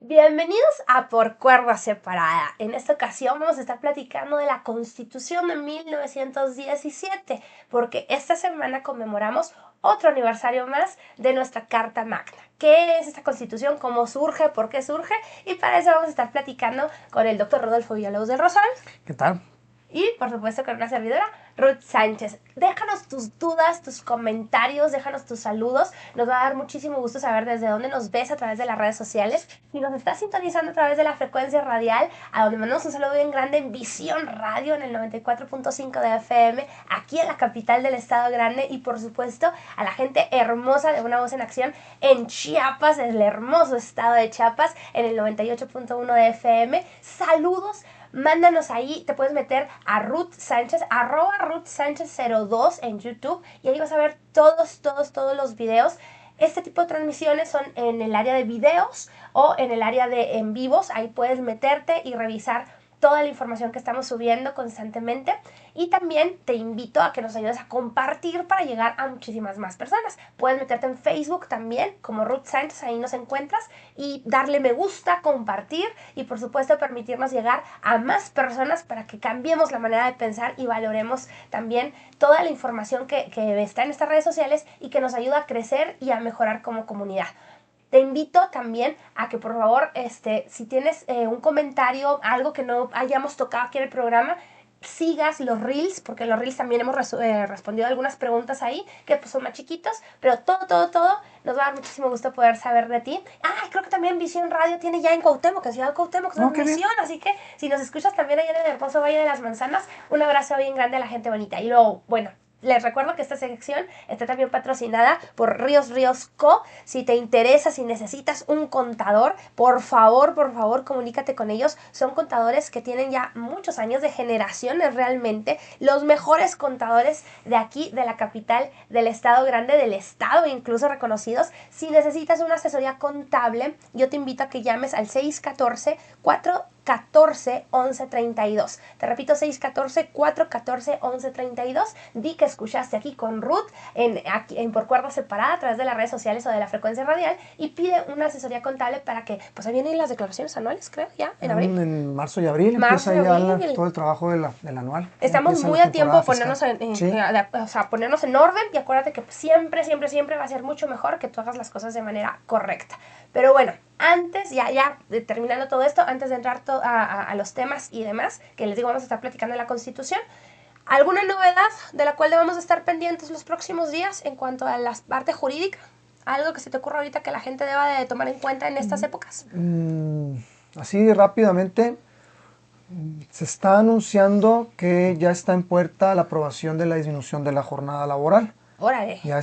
Bienvenidos a Por Cuerda Separada. En esta ocasión vamos a estar platicando de la Constitución de 1917, porque esta semana conmemoramos otro aniversario más de nuestra Carta Magna. ¿Qué es esta Constitución? ¿Cómo surge? ¿Por qué surge? Y para eso vamos a estar platicando con el doctor Rodolfo Villalobos del Rosal. ¿Qué tal? Y, por supuesto, con una servidora, Ruth Sánchez. Déjanos tus dudas, tus comentarios, déjanos tus saludos. Nos va a dar muchísimo gusto saber desde dónde nos ves a través de las redes sociales. Si nos estás sintonizando a través de la frecuencia radial, a donde mandamos un saludo bien grande en Visión Radio, en el 94.5 de FM, aquí en la capital del Estado Grande. Y, por supuesto, a la gente hermosa de Una Voz en Acción en Chiapas, en el hermoso estado de Chiapas, en el 98.1 de FM. Saludos. Mándanos ahí, te puedes meter a Ruth Sánchez, @Ruth Sánchez 02 en YouTube, y ahí vas a ver todos los videos. Este tipo de transmisiones son en el área de videos o en el área de en vivos. Ahí puedes meterte y revisar toda la información que estamos subiendo constantemente. Y también te invito a que nos ayudes a compartir para llegar a muchísimas más personas. Puedes meterte en Facebook también como Ruth Sánchez, ahí nos encuentras, y darle me gusta, compartir y, por supuesto, permitirnos llegar a más personas para que cambiemos la manera de pensar y valoremos también toda la información que está en estas redes sociales y que nos ayuda a crecer y a mejorar como comunidad. Te invito también a que, por favor, si tienes un comentario, algo que no hayamos tocado aquí en el programa, sigas los reels, porque en los reels también hemos respondido algunas preguntas ahí, que pues son más chiquitos, pero todo nos va a dar muchísimo gusto poder saber de ti. Creo que también Visión Radio tiene ya en Cuauhtémoc, en Ciudad de Cuauhtémoc, transmisión, así que si nos escuchas también allá en el hermoso Valle de las Manzanas, un abrazo bien grande a la gente bonita. Y luego, bueno, les recuerdo que esta sección está también patrocinada por Ríos Co. Si te interesa, si necesitas un contador, por favor, comunícate con ellos. Son contadores que tienen ya muchos años, de generaciones realmente. Los mejores contadores de aquí, de la capital, del estado grande, del estado incluso reconocidos. Si necesitas una asesoría contable, yo te invito a que llames al 614-414-1132. Te repito, 614-414-1132. Di que escuchaste aquí con Ruth en Por Cuerda Separada a través de las redes sociales o de la frecuencia radial, y pide una asesoría contable para que, pues ahí vienen las declaraciones anuales, creo, ya, en abril. En marzo y abril Marzo empieza y ya abril. todo el trabajo del anual. Estamos muy a tiempo de ponernos Sí. ponernos en orden, y acuérdate que siempre va a ser mucho mejor que tú hagas las cosas de manera correcta. Pero bueno, antes, ya terminando todo esto, antes de entrar a los temas y demás, que les digo, vamos a estar platicando de la Constitución. ¿Alguna novedad de la cual debamos estar pendientes los próximos días en cuanto a la parte jurídica? ¿Algo que se te ocurra ahorita que la gente deba de tomar en cuenta en estas épocas? Así rápidamente, se está anunciando que ya está en puerta la aprobación de la disminución de la jornada laboral. Órale. Ya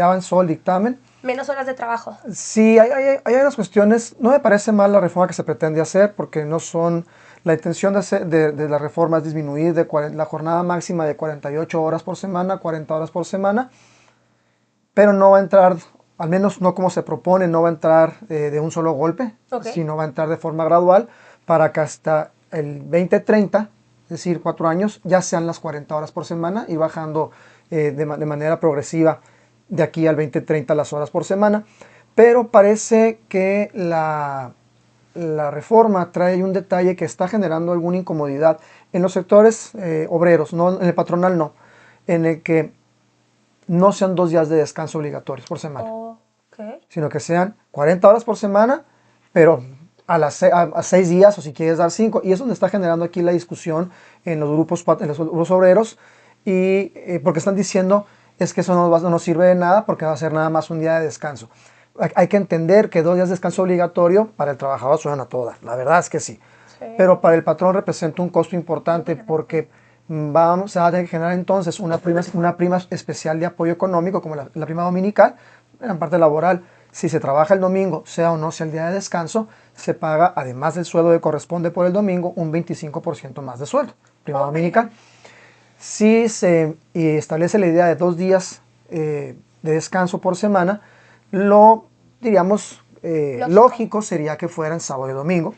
avanzó el dictamen. Menos horas de trabajo. Sí, hay unas cuestiones. No me parece mal la reforma que se pretende hacer, porque no son... La intención de la reforma es disminuir la jornada máxima de 48 horas por semana, 40 horas por semana, pero no va a entrar, al menos no como se propone, no va a entrar de un solo golpe, sino va a entrar de forma gradual para que hasta el 2030, es decir, 4 años, ya sean las 40 horas por semana, y bajando de manera progresiva de aquí al 2030 las horas por semana. Pero parece que la reforma trae un detalle que está generando alguna incomodidad en los sectores obreros, no en el patronal, no, en el que no sean 2 días de descanso obligatorios por semana, sino que sean 40 horas por semana, pero a 6 días, o si quieres dar 5, y es donde está generando aquí la discusión en los grupos obreros, y porque están diciendo es que eso no nos sirve de nada, porque va a ser nada más un día de descanso. Hay que entender que 2 días de descanso obligatorio para el trabajador suenan a toda, la verdad es que sí. Pero para el patrón representa un costo importante, porque se va a tener que generar entonces una prima especial de apoyo económico, como la prima dominical. En la parte laboral, si se trabaja el domingo, sea o no sea el día de descanso, se paga, además del sueldo que corresponde por el domingo, un 25% más de sueldo, prima dominical. Si se establece la idea de 2 días de descanso por semana, lógico sería que fueran sábado y domingo,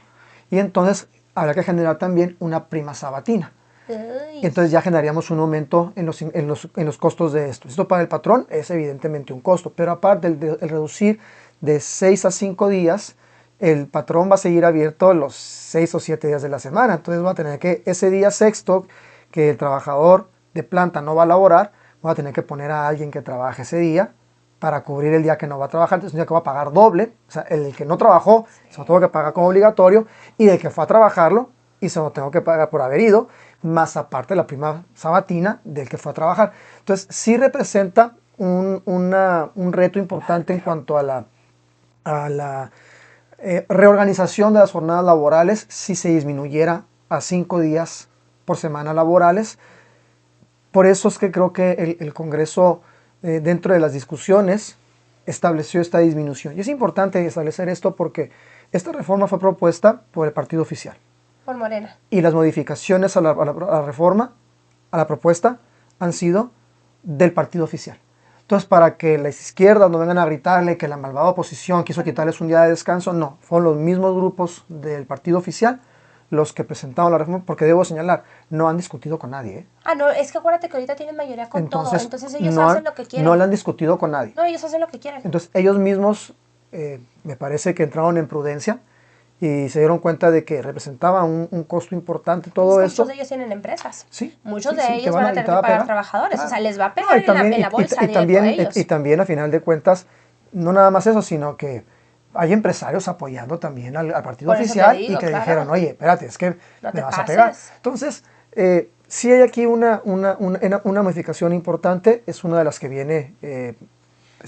y entonces habrá que generar también una prima sabatina. Y entonces ya generaríamos un aumento en los costos de esto. Esto para el patrón es evidentemente un costo, pero aparte el reducir de 6 a 5 días, el patrón va a seguir abierto los 6 o 7 días de la semana. Entonces va a tener que, ese día sexto que el trabajador de planta no va a laborar, va a tener que poner a alguien que trabaje ese día para cubrir el día que no va a trabajar. Entonces un día que va a pagar doble, o sea, el que no trabajó se lo tengo que pagar como obligatorio, y el que fue a trabajarlo y se lo tengo que pagar por haber ido, más aparte la prima sabatina del que fue a trabajar. Entonces sí representa un reto importante en cuanto a la reorganización de las jornadas laborales si se disminuyera a 5 días por semana laborales. Por eso es que creo que el Congreso, dentro de las discusiones, estableció esta disminución. Y es importante establecer esto porque esta reforma fue propuesta por el partido oficial. Por Morena. Y las modificaciones a la reforma, a la propuesta, han sido del partido oficial. Entonces, para que las izquierdas no vengan a gritarle que la malvada oposición quiso quitarles un día de descanso, no, fueron los mismos grupos del partido oficial los que presentaron la reforma, porque debo señalar, no han discutido con nadie. Ah, no, es que acuérdate que ahorita tienen mayoría con todo, entonces ellos no hacen lo que quieren. No la han discutido con nadie. No, ellos hacen lo que quieren. Entonces ellos mismos, me parece que entraron en prudencia y se dieron cuenta de que representaba un costo importante todo esto. Muchos de ellos tienen empresas. Sí. Muchos de ellos van a tener que pagar trabajadores. Claro. O sea, les va a pegar en la bolsa directo a ellos. Y también, a final de cuentas, no nada más eso, sino que hay empresarios apoyando también al partido oficial y que dijeron, oye, espérate, es que no me vas a pegar. Entonces, sí hay aquí una modificación importante, es una de las que viene,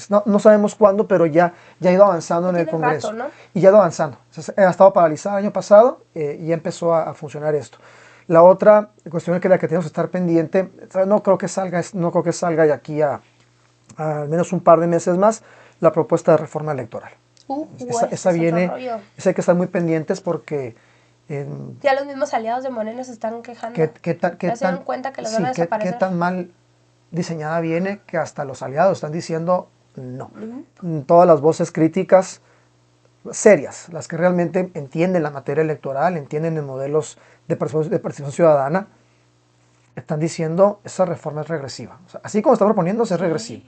no sabemos cuándo, pero ya ha ido avanzando en el Congreso. Rato, ¿no? Y ya ha ido avanzando. Ha estado paralizada el año pasado y ya empezó a funcionar esto. La otra cuestión que tenemos que estar pendiente, no creo que salga de aquí a al menos un par de meses más, la propuesta de reforma electoral. Esa viene, esa hay que estar muy pendientes porque ya los mismos aliados de Morena se están quejando. ¿Se dan cuenta que los van a desaparecer? ¿Qué tan mal diseñada viene que hasta los aliados están diciendo no? Todas las voces críticas serias, las que realmente entienden la materia electoral, entienden en modelos de participación ciudadana, están diciendo esa reforma es regresiva. O sea, así como está proponiéndose, es regresiva.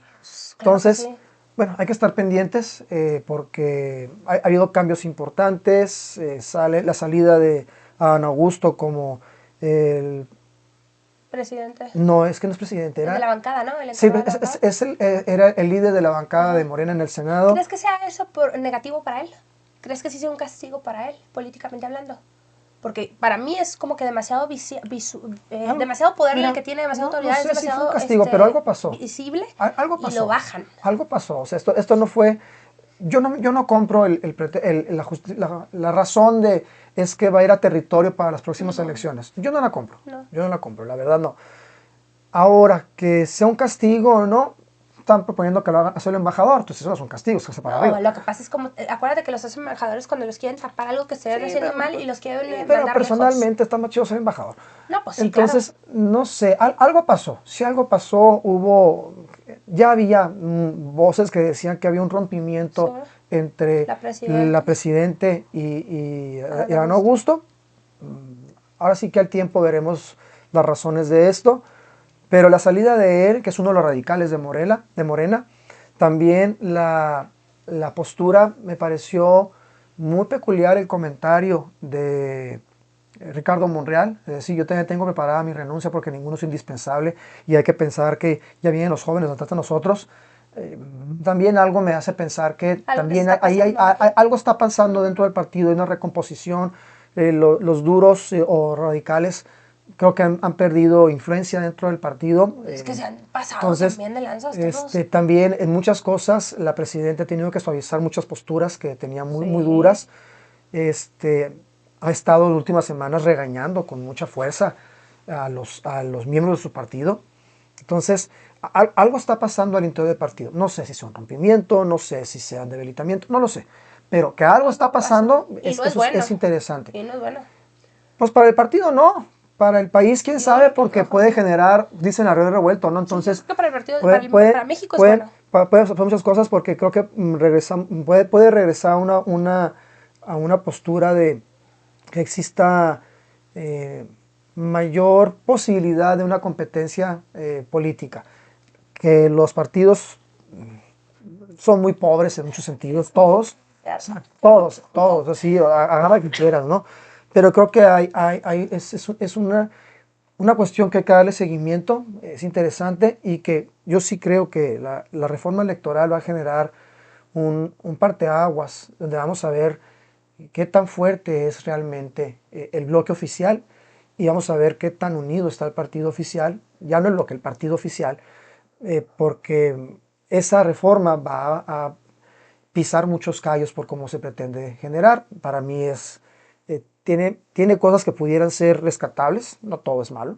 Entonces, bueno, hay que estar pendientes porque ha habido cambios importantes. Sale la salida de Adán Augusto como el presidente. No, es que no es presidente. Era de la bancada, ¿no? Sí, era el líder de la bancada de Morena en el Senado. ¿Crees que sea eso negativo para él? ¿Crees que sí sea un castigo para él, políticamente hablando? Porque para mí es como que demasiado demasiado poder el que tiene, demasiada autoridad, no sé es demasiado si fue un castigo, pero algo pasó. Visible. Algo pasó. Y lo bajan. Algo pasó. O sea, esto no fue. Yo no compro la razón de es que va a ir a territorio para las próximas elecciones. Yo no la compro. Yo no la compro, la verdad no. Ahora, que sea un castigo o no, están proponiendo que lo haga el embajador, entonces eso no son castigos, que se para arriba. Lo que pasa es como, acuérdate que los embajadores cuando los quieren tapar algo que se ve haciendo mal y los quieren pero personalmente está más chido ser embajador. No, pues sí, entonces, no sé, algo pasó. Si algo pasó, ya había voces que decían que había un rompimiento entre la presidente y Adán Augusto. Ahora sí que al tiempo veremos las razones de esto. Pero la salida de él, que es uno de los radicales de Morena, también la postura me pareció muy peculiar el comentario de Ricardo Monreal. Es decir, yo también tengo preparada mi renuncia porque ninguno es indispensable y hay que pensar que ya vienen los jóvenes detrás de nosotros. También algo me hace pensar que también algo está pasando dentro del partido, hay una recomposición, los duros o radicales creo que han perdido influencia dentro del partido. Es que se han pasado también de lanzas todos. También en muchas cosas la presidenta ha tenido que suavizar muchas posturas que tenía muy duras. Ha estado en las últimas semanas regañando con mucha fuerza a los miembros de su partido. Entonces, algo está pasando al interior del partido. No sé si sea un rompimiento, no sé si sea un debilitamiento, no lo sé. Pero que algo está pasando, eso es interesante. Y no es bueno. Pues para el partido no. Para el país, quién sabe, porque puede generar, dicen, arroyo revuelto, ¿no? Entonces, para el partido, para México es bueno. Puede hacer muchas cosas porque creo que puede regresar a una postura de que exista mayor posibilidad de una competencia política. Que los partidos son muy pobres en muchos sentidos, todos, así, agarra que quieras, ¿no? Pero creo que es una cuestión que hay que darle seguimiento, es interesante y que yo sí creo que la reforma electoral va a generar un parteaguas, donde vamos a ver qué tan fuerte es realmente el bloque oficial y vamos a ver qué tan unido está el partido oficial, ya no es lo que el partido oficial, porque esa reforma va a pisar muchos callos por cómo se pretende generar. Para mí tiene cosas que pudieran ser rescatables, no todo es malo,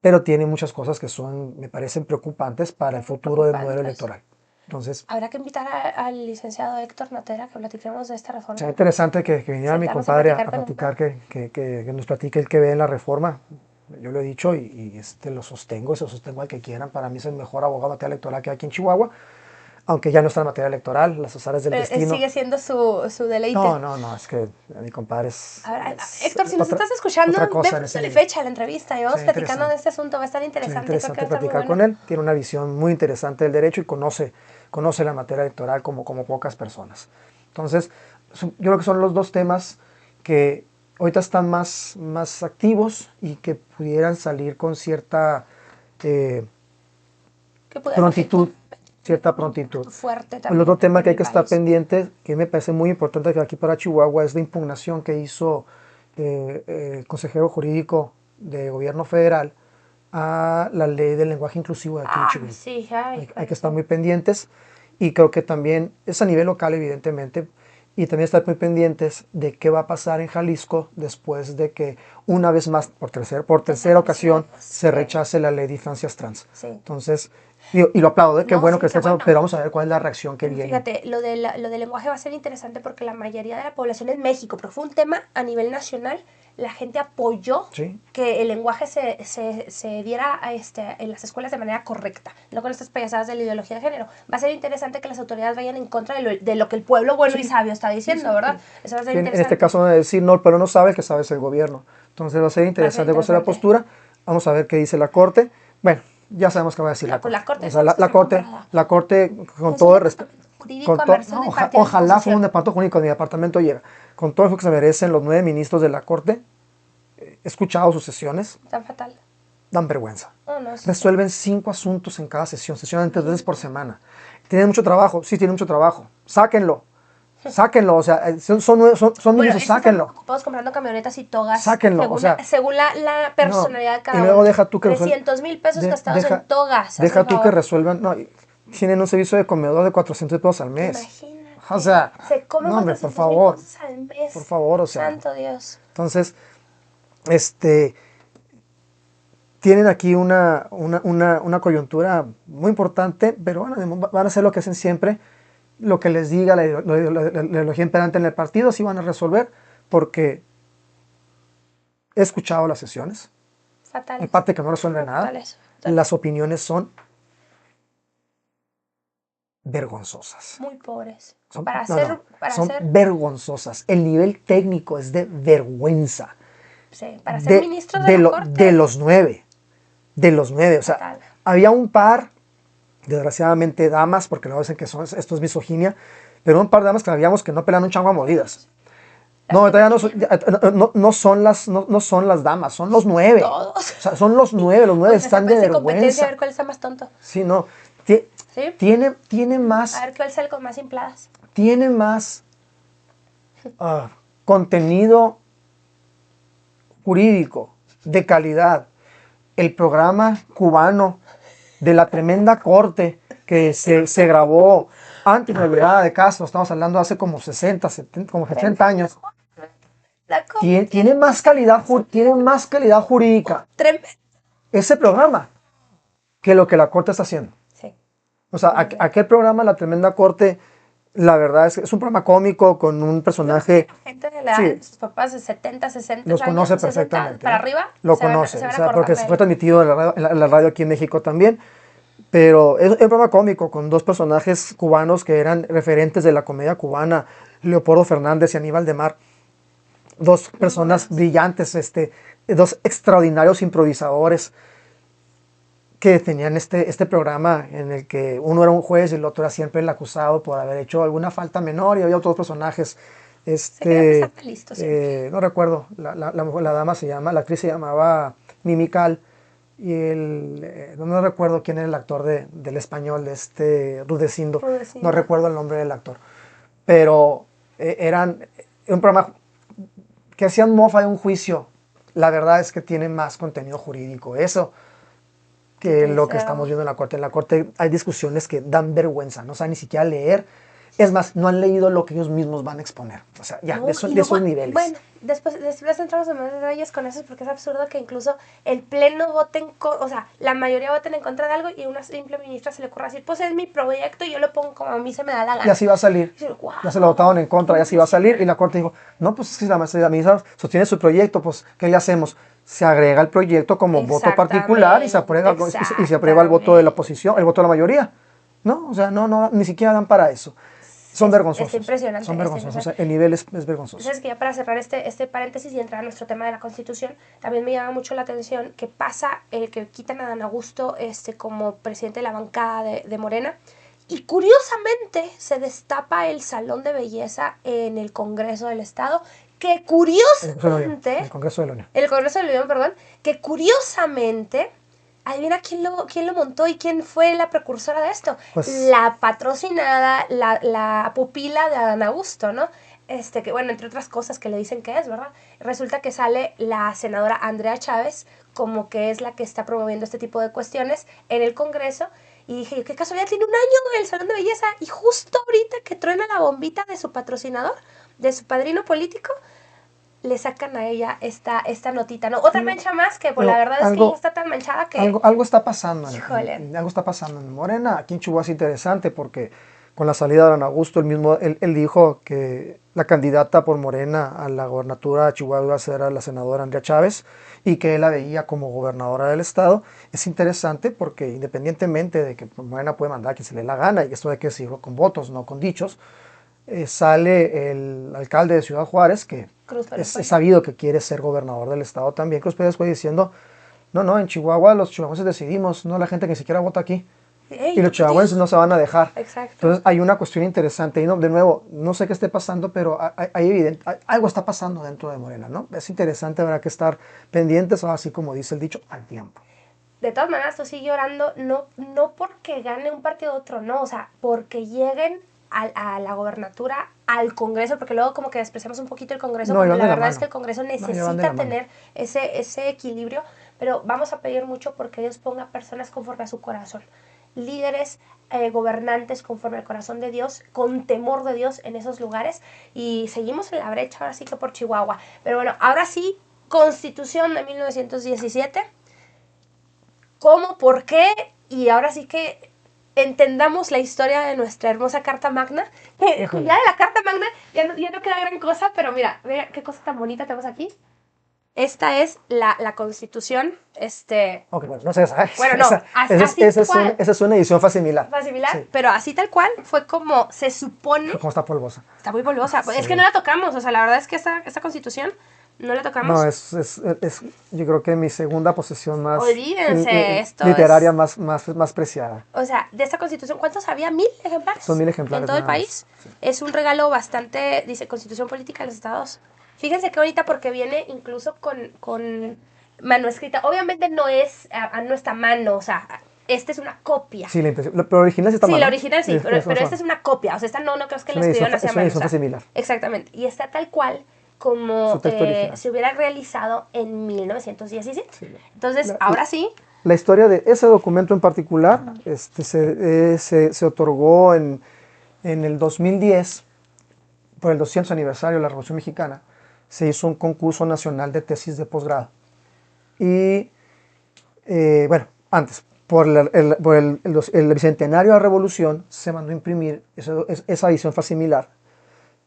pero tiene muchas cosas que me parecen preocupantes para el futuro del modelo electoral. Entonces, habrá que invitar al licenciado Héctor Natera que platiquemos de esta reforma. Sería interesante que viniera mi compadre a platicar, que nos platique el que ve en la reforma. Yo lo he dicho y lo sostengo, se sostengo al que quieran. Para mí es el mejor abogado en materia electoral que hay aquí en Chihuahua, aunque ya no está en materia electoral, las azares del destino. Sigue siendo su deleite. No, es que mi compadre es... Héctor, si nos estás escuchando, dale fecha a la entrevista y vamos platicando de este asunto, va a estar interesante. Interesante platicar con él, tiene una visión muy interesante del derecho y conoce la materia electoral como pocas personas. Entonces, yo creo que son los dos temas que ahorita están más activos y que pudieran salir con cierta prontitud. Fuerte también. El otro tema que hay que estar pendiente, que me parece muy importante aquí para Chihuahua, es la impugnación que hizo el consejero jurídico de gobierno federal a la ley del lenguaje inclusivo de aquí en Chihuahua. Sí, hay que estar muy pendientes y creo que también es a nivel local evidentemente y también estar muy pendientes de qué va a pasar en Jalisco después de que una vez más por tercera ocasión se rechace la ley de infancias trans. Sí. Entonces, y lo aplaudo, qué bueno que esté, pero vamos a ver cuál es la reacción que viene. Fíjate, lo del lenguaje va a ser interesante porque la mayoría de la población en México, pero fue un tema a nivel nacional, la gente apoyó que el lenguaje se diera en las escuelas de manera correcta, no con estas payasadas de la ideología de género. Va a ser interesante que las autoridades vayan en contra de lo que el pueblo bueno y sabio está diciendo, ¿verdad? Eso va a ser interesante. En este caso van a decir, no, pero no sabe que sabe es el gobierno. Entonces va a ser interesante cuál es la postura. Vamos a ver qué dice la Corte. Bueno, ya sabemos qué va a decir la Corte. O sea, la Corte, con todo el respeto, ojalá fuera un departamento jurídico, mi departamento llega. Con todo lo que se merecen los 9 ministros de la Corte, he escuchado sus sesiones. Tan fatal. Dan vergüenza. Sí. Resuelven 5 asuntos en cada sesión, sesionan 3 veces por semana. ¿Tienen mucho trabajo? Sí, tienen mucho trabajo. Sáquenlo, o sea, son ministros, sáquenlo. Ocupados comprando camionetas y togas. Sáquenlo, según la personalidad de cada uno. Y luego deja tú que 300,000 pesos gastados en togas. Deja tú que resuelvan, tienen un servicio de comedor de 400 pesos al mes. Imagínate. O sea, se comen hombre, por favor. Al mes. Por favor, o sea. Santo Dios. Entonces, tienen aquí una coyuntura muy importante, pero van a hacer lo que hacen siempre, lo que les diga la ideología imperante en el partido, sí van a resolver, porque he escuchado las sesiones, Fatales. hay parte que no resuelve nada, Fatales. Las opiniones son vergonzosas. Muy pobres. Son Son vergonzosas. El nivel técnico es de vergüenza. Sí, para ser ministro de la Corte. De los 9. O sea, Fatal. había un par, desgraciadamente damas, porque luego dicen que esto es misoginia, pero un par de damas que habíamos que no pelean un chango a molidas. No, no son las damas, son los 9. Todos. O sea, son los 9, están de vergüenza. A ver cuál está más tonto. Sí, no. ¿Sí? Tiene más. A ver cuál sale con más infladas. Tiene más contenido jurídico de calidad. El programa cubano de la tremenda corte que se grabó antes de la llegada de Castro, estamos hablando hace como 60 años. Tiene más calidad jurídica ese programa que lo que la corte está haciendo. Sí. O sea, aquel programa, la tremenda corte, la verdad es un programa cómico con un personaje. La gente de la edad de sus papás de 70, 60 los años, conoce perfectamente. Para arriba. Lo conoce, porque se fue transmitido en la radio aquí en México también. Pero es un programa cómico con 2 personajes cubanos que eran referentes de la comedia cubana, Leopoldo Fernández y Aníbal de Mar. 2 personas brillantes, 2 extraordinarios improvisadores. que tenían este programa en el que uno era un juez y el otro era siempre el acusado por haber hecho alguna falta menor, y había otros personajes. Se querían estar listos siempre. No recuerdo, la dama la actriz se llamaba Mimical, y no recuerdo quién era el actor del español, de Rudecindo, no recuerdo el nombre del actor, pero eran un programa que hacían mofa de un juicio. La verdad es que tiene más contenido jurídico eso que lo que estamos viendo en la corte. En la corte hay discusiones que dan vergüenza, no saben ni siquiera leer. Es más, no han leído lo que ellos mismos van a exponer. O sea, ya, de esos niveles. Bueno, después entramos en más detalles con eso, porque es absurdo que incluso el pleno vote o sea, la mayoría voten en contra de algo y a una simple ministra se le ocurra decir, pues es mi proyecto y yo lo pongo como a mí se me da la gana. Y así va a salir. Y yo, wow, ya se lo votaron en contra, ya así va a salir. Y la corte dijo, no, pues si la ministra sostiene su proyecto, pues, ¿qué le hacemos? Se agrega el proyecto como voto particular y se aprueba el voto de la oposición, el voto de la mayoría. ¿No? O sea, no, ni siquiera dan para eso. Son vergonzosos. Es impresionante. Son vergonzosos. O sea, el nivel es vergonzoso. Sabes que ya para cerrar este paréntesis y entrar a nuestro tema de la Constitución, también me llama mucho la atención que pasa el que quitan a Dan Augusto como presidente de la bancada de Morena, y curiosamente se destapa el salón de belleza en el Congreso del Estado, que curiosamente... El Congreso de la Unión. El Congreso de la Unión, perdón, que curiosamente... Adivina quién lo montó y quién fue la precursora de esto. Pues, la patrocinada, la pupila de Adán Augusto, ¿no? Que bueno, entre otras cosas que le dicen que es, ¿verdad? Resulta que sale la senadora Andrea Chávez como que es la que está promoviendo este tipo de cuestiones en el Congreso. Y dije, qué casualidad, tiene un año el salón de belleza. Y justo ahorita que truena la bombita de su patrocinador, de su padrino político, le sacan a ella esta notita, ¿no? Otra mancha más que, pues la verdad es que ya está tan manchada que... Algo está pasando. Algo está pasando en Morena. Aquí en Chihuahua es interesante porque con la salida de Don Augusto, él dijo que la candidata por Morena a la gobernatura de Chihuahua iba a ser la senadora Andrea Chávez y que él la veía como gobernadora del estado. Es interesante porque independientemente de que Morena puede mandar a quien se le dé la gana, y esto hay que decirlo con votos, no con dichos, sale el alcalde de Ciudad Juárez, que es sabido que quiere ser gobernador del estado también. Cruz Pérez fue diciendo, no, en Chihuahua los chihuahuenses decidimos, no la gente que ni siquiera vota aquí. Y los chihuahuenses no se van a dejar. Exacto. Entonces hay una cuestión interesante. Y de nuevo, no sé qué esté pasando, pero algo está pasando dentro de Morena, ¿no? Es interesante, habrá que estar pendientes, o así como dice el dicho, al tiempo. De todas maneras, tú sigue orando, no porque gane un partido u otro, no, o sea, porque lleguen a la gobernatura, al Congreso, porque luego como que despreciamos un poquito el Congreso, porque la verdad es que el Congreso necesita tener ese equilibrio, pero vamos a pedir mucho porque Dios ponga personas conforme a su corazón, líderes, gobernantes conforme al corazón de Dios, con temor de Dios en esos lugares, y seguimos en la brecha, ahora sí que por Chihuahua. Pero bueno, ahora sí, Constitución de 1917, ¿cómo, por qué? Y ahora sí que entendamos la historia de nuestra hermosa Carta Magna, que ya de la Carta Magna ya no queda gran cosa, pero mira qué cosa tan bonita tenemos aquí. Esta es la Constitución, Ok, bueno, no sé, ¿sabes? Bueno, no, esa es una edición facimilar. Facimilar, sí. Pero así tal cual fue como se supone. Como está polvosa. Está muy polvosa, sí. Es que no la tocamos, o sea, la verdad es que esta Constitución no la tocamos. No, yo creo que mi segunda posesión más... Olvídense, literaria más preciada. O sea, de esta Constitución, ¿cuántos había? 1000 ejemplares. Son 1000 ejemplares. En todo el país. Sí. Es un regalo bastante, dice, Constitución Política de los Estados. Fíjense que ahorita porque viene incluso con mano escrita. Obviamente no es a nuestra mano, o sea, esta es una copia. Sí, la impresión. Pero original sí está mal. Sí, la original sí, pero esta es una copia. O sea, esta no creo que la escribieron hacia mano. Es una edición similar. Exactamente. Y está tal cual como se hubiera realizado en 1917. Sí. Entonces, ahora sí. La historia de ese documento en particular se otorgó en el 2010, por el 200 aniversario de la Revolución Mexicana. Se hizo un concurso nacional de tesis de posgrado. Y, bueno, antes, por el bicentenario de la Revolución, se mandó a imprimir esa edición facimilar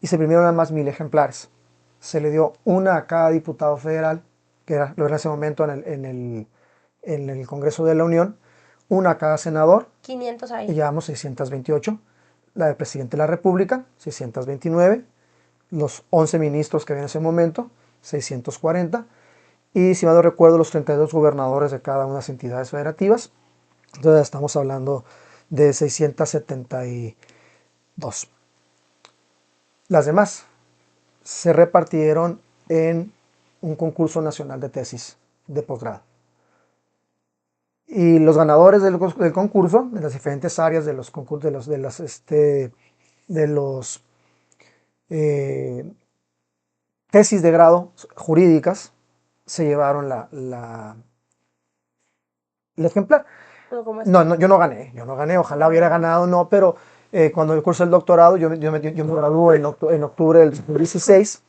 y se imprimieron nada más 1000 ejemplares. Se le dio una a cada diputado federal, que era en ese momento en el Congreso de la Unión, una a cada senador. 500 ahí. Y llevamos 628. La del presidente de la República, 629. Los 11 ministros que había en ese momento, 640. Y si mal no recuerdo, los 32 gobernadores de cada una de las entidades federativas, Entonces estamos hablando de 672. Las demás se repartieron en un concurso nacional de tesis de posgrado. Y los ganadores del concurso, de las diferentes áreas de los concursos, de los tesis de grado jurídicas, se llevaron el ejemplar. No, no, yo no gané, ojalá hubiera ganado, no, pero cuando yo cursé el doctorado, yo me gradué en octubre del 2016,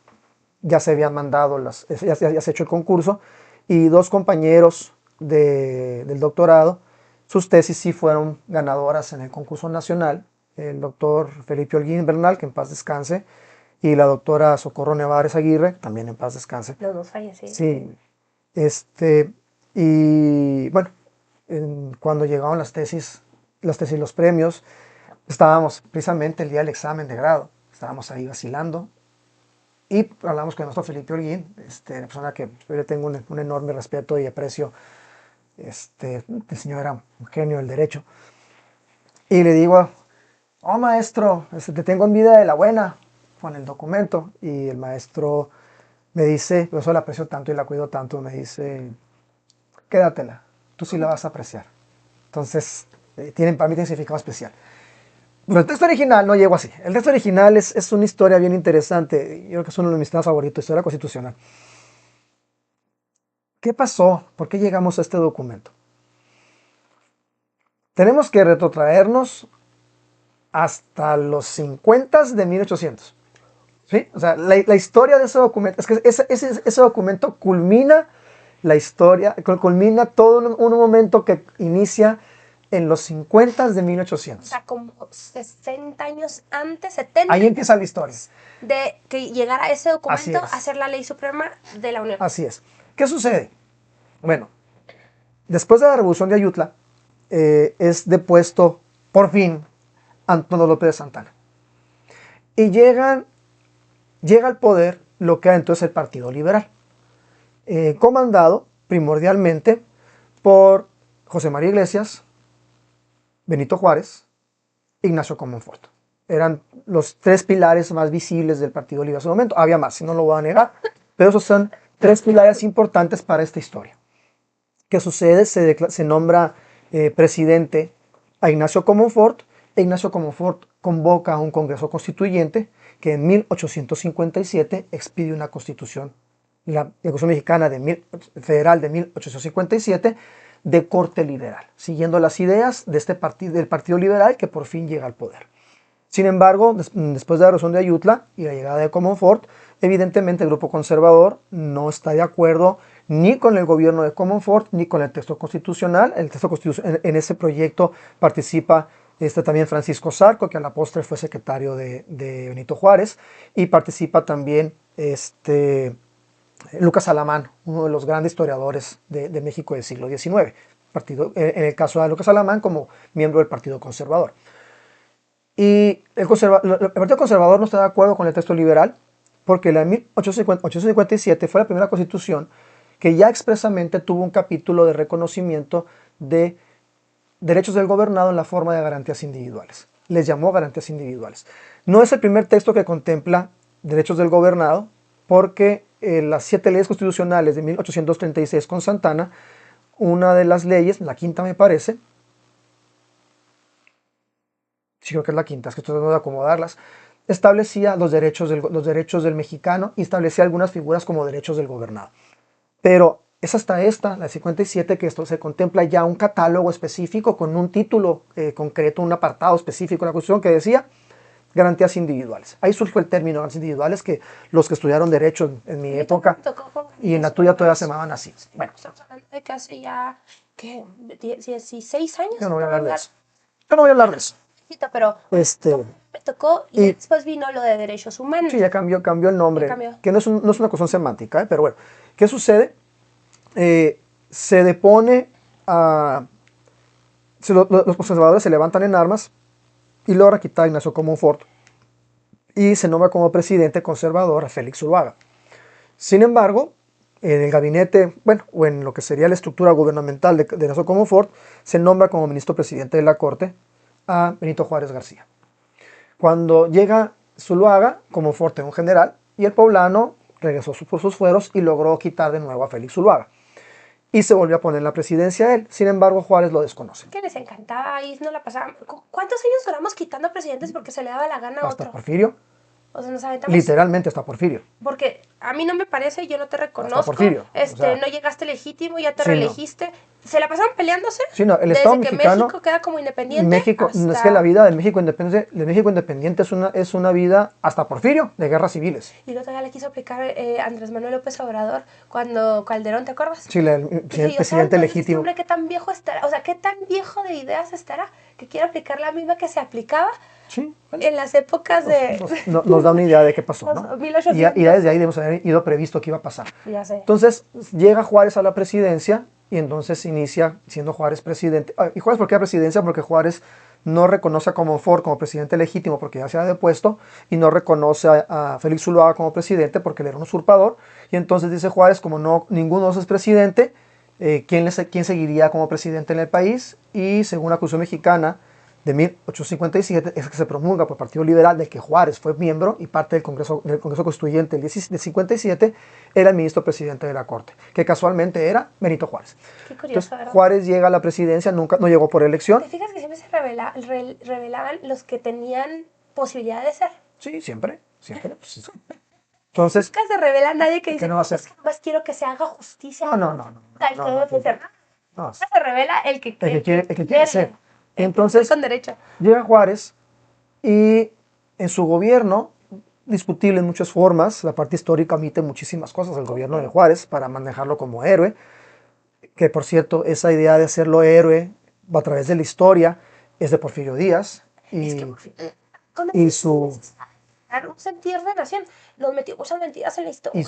ya se habían mandado, ya se ha hecho el concurso, y dos compañeros del doctorado, sus tesis sí fueron ganadoras en el concurso nacional, el doctor Felipe Holguín Bernal, que en paz descanse, y la doctora Socorro Nevares Aguirre, también en paz descanse. Los dos fallecieron. Sí, y bueno, cuando llegaron las tesis, los premios, estábamos precisamente el día del examen de grado, estábamos ahí vacilando y hablamos con nuestro Felipe Holguín, una persona que yo le tengo un enorme respeto y aprecio. El señor era un genio del derecho. Y le digo, oh maestro, te tengo envidia de la buena con el documento. Y el maestro me dice, por eso la aprecio tanto y la cuido tanto, me dice, quédatela, tú sí la vas a apreciar. Entonces, para mí tiene significado especial. Pero el texto original no llegó así. El texto original es una historia bien interesante. Yo creo que es uno de mis temas favoritos, historia constitucional. ¿Qué pasó? ¿Por qué llegamos a este documento? Tenemos que retrotraernos hasta los 50 de 1800. ¿Sí? O sea, la historia de ese documento, es que ese documento culmina la historia, culmina todo un momento que inicia en los 50 de 1800. O sea, como 60 años antes, 70. Ahí empieza la historia. De que llegara ese documento a ser la ley suprema de la Unión. Así es. ¿Qué sucede? Bueno, después de la Revolución de Ayutla, es depuesto, por fin, Antonio López de Santana. Y llega al poder lo que era entonces el Partido Liberal, comandado primordialmente por José María Iglesias, Benito Juárez, Ignacio Comonfort. Eran los tres pilares más visibles del Partido Liberal en ese momento. Había más, si no lo voy a negar, pero esos son tres pilares importantes para esta historia. ¿Qué sucede? Se nombra presidente a Ignacio Comonfort, e Ignacio Comonfort convoca a un Congreso Constituyente que en 1857 expide una constitución, la Constitución Mexicana Federal de 1857, de corte liberal, siguiendo las ideas de del Partido Liberal que por fin llega al poder. Sin embargo, después de la Revolución de Ayutla y la llegada de Comonfort, evidentemente el grupo conservador no está de acuerdo ni con el gobierno de Comonfort ni con el texto constitucional. En ese proyecto participa también Francisco Zarco, que a la postre fue secretario de Benito Juárez, y participa también Lucas Alamán, uno de los grandes historiadores de México del siglo XIX, en el caso de Lucas Alamán como miembro del Partido Conservador. Y el Partido Conservador no está de acuerdo con el texto liberal porque la de 1857 fue la primera constitución que ya expresamente tuvo un capítulo de reconocimiento de derechos del gobernado en la forma de garantías individuales. Les llamó garantías individuales. No es el primer texto que contempla derechos del gobernado porque las 7 leyes constitucionales de 1836 con Santana, una de las leyes, la quinta me parece, sí creo que es la quinta, es que estoy tratando de acomodarlas, establecía los derechos del mexicano y establecía algunas figuras como derechos del gobernado. Pero es hasta la 57, que esto se contempla ya un catálogo específico con un título concreto, un apartado específico de la Constitución que decía garantías individuales. Ahí surgió el término garantías individuales que los que estudiaron derecho en mi época y en la tuya todavía se llamaban así. Bueno, estamos hablando de que hace ya, ¿qué? 16 años. Yo no voy a hablar de eso. Yo no voy a hablar de eso. Pero me tocó y después vino lo de derechos humanos. Sí, ya cambió el nombre, que no es una cuestión semántica, pero bueno. ¿Qué sucede? Se depone los conservadores se levantan en armas y logra quitar a Ignacio Comonfort y se nombra como presidente conservador a Félix Zuluaga. Sin embargo, en el gabinete, bueno, o en lo que sería la estructura gubernamental de Ernesto Comonfort, se nombra como ministro presidente de la Corte a Benito Juárez García. Cuando llega Zuluaga, Comonfort era un general, y el poblano regresó por sus fueros y logró quitar de nuevo a Félix Zuluaga. Y se volvió a poner en la presidencia a él. Sin embargo, Juárez lo desconoce. Que les encantaba y no la pasaban. ¿Cuántos años duramos quitando presidentes porque se le daba la gana a Hasta otro? Porfirio. O sea, nos aventamos. Literalmente hasta Porfirio. Porque a mí no me parece, yo no te reconozco. Hasta Porfirio. O sea, no llegaste legítimo, ya te sí, reelegiste. ¿Se la pasaban peleándose? Sí, no, el desde Estado que mexicano, México queda como independiente. México, hasta... es que la vida de México independiente es una vida hasta Porfirio de guerras civiles. Y luego todavía le quiso aplicar Andrés Manuel López Obrador cuando Calderón, ¿te acuerdas? Sí, el presidente legítimo. Hombre, ¿qué tan viejo estará? O sea, ¿qué tan viejo de ideas estará que quiere aplicar la misma que se aplicaba Sí, bueno, en las épocas de... nos da una idea de qué pasó, ¿no? 1800. Y ya desde ahí debemos haber ido previsto qué iba a pasar. Ya sé. Entonces llega Juárez a la presidencia y entonces inicia siendo Juárez presidente. ¿Y Juárez por qué presidencia? Porque Juárez no reconoce a Comonfort como presidente legítimo porque ya se ha depuesto y no reconoce a Félix Zuluaga como presidente porque él era un usurpador. Y entonces dice Juárez, como no ninguno de esos es presidente, ¿quién seguiría como presidente en el país? Y según la Constitución mexicana de 1857 es que se promulga por el Partido Liberal, del que Juárez fue miembro y parte del Congreso Constituyente del 57, era el ministro presidente de la Corte, que casualmente era Benito Juárez. Qué curioso, Entonces, ¿verdad? Juárez llega a la presidencia, no llegó por elección. ¿Te fijas que siempre se revelaban los que tenían posibilidad de ser? Sí, siempre. Pues, entonces, Nunca se revela a nadie que dice, no va a ser? es que más quiero que se haga justicia. No. Se revela el que quiere ser. Entonces, con derecho. llega Juárez y en su gobierno, discutible en muchas formas, la parte histórica omite muchísimas cosas del gobierno de Juárez para manejarlo como héroe, que por cierto, esa idea de hacerlo héroe a través de la historia es de Porfirio Díaz y su... Un sentir de nación. Nos metió muchas mentiras en la historia.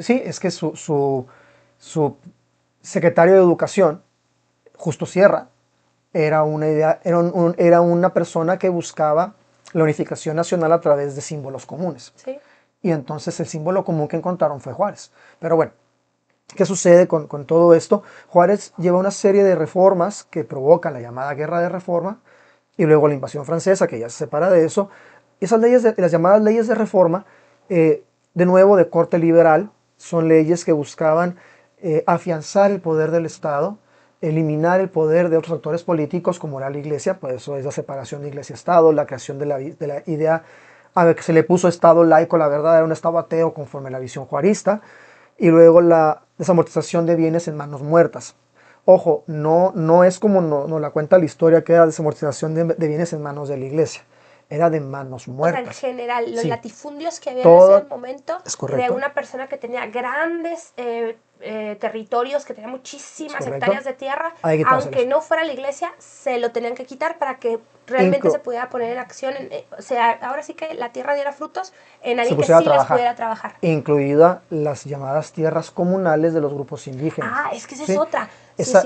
Sí, es que su secretario de Educación, Justo Sierra, era una persona que buscaba la unificación nacional a través de símbolos comunes. Sí. Y entonces el símbolo común que encontraron fue Juárez. Pero bueno, ¿qué sucede con todo esto? Juárez lleva una serie de reformas que provocan la llamada Guerra de Reforma y luego la invasión francesa, que ya se separa de eso. Esas las llamadas leyes de reforma, de nuevo de corte liberal, son leyes que buscaban afianzar el poder del Estado, eliminar el poder de otros actores políticos como era la Iglesia, pues eso es la separación de Iglesia-Estado, la creación de la idea a ver que se le puso Estado laico, la verdad era un Estado ateo conforme a la visión juarista, y luego la desamortización de bienes en manos muertas. Ojo, no es como nos la cuenta la historia que era desamortización de bienes en manos de la Iglesia, era de manos muertas. O sea, en general, los latifundios que había Todo en ese momento de una persona que tenía grandes territorios, que tenía muchísimas hectáreas de tierra, aunque no fuera la Iglesia, se lo tenían que quitar para que realmente se pudiera poner en acción. O sea, ahora sí que la tierra diera frutos en alguien que sí las pudiera trabajar. Incluida las llamadas tierras comunales de los grupos indígenas. Ah, es que esa es otra. Esa,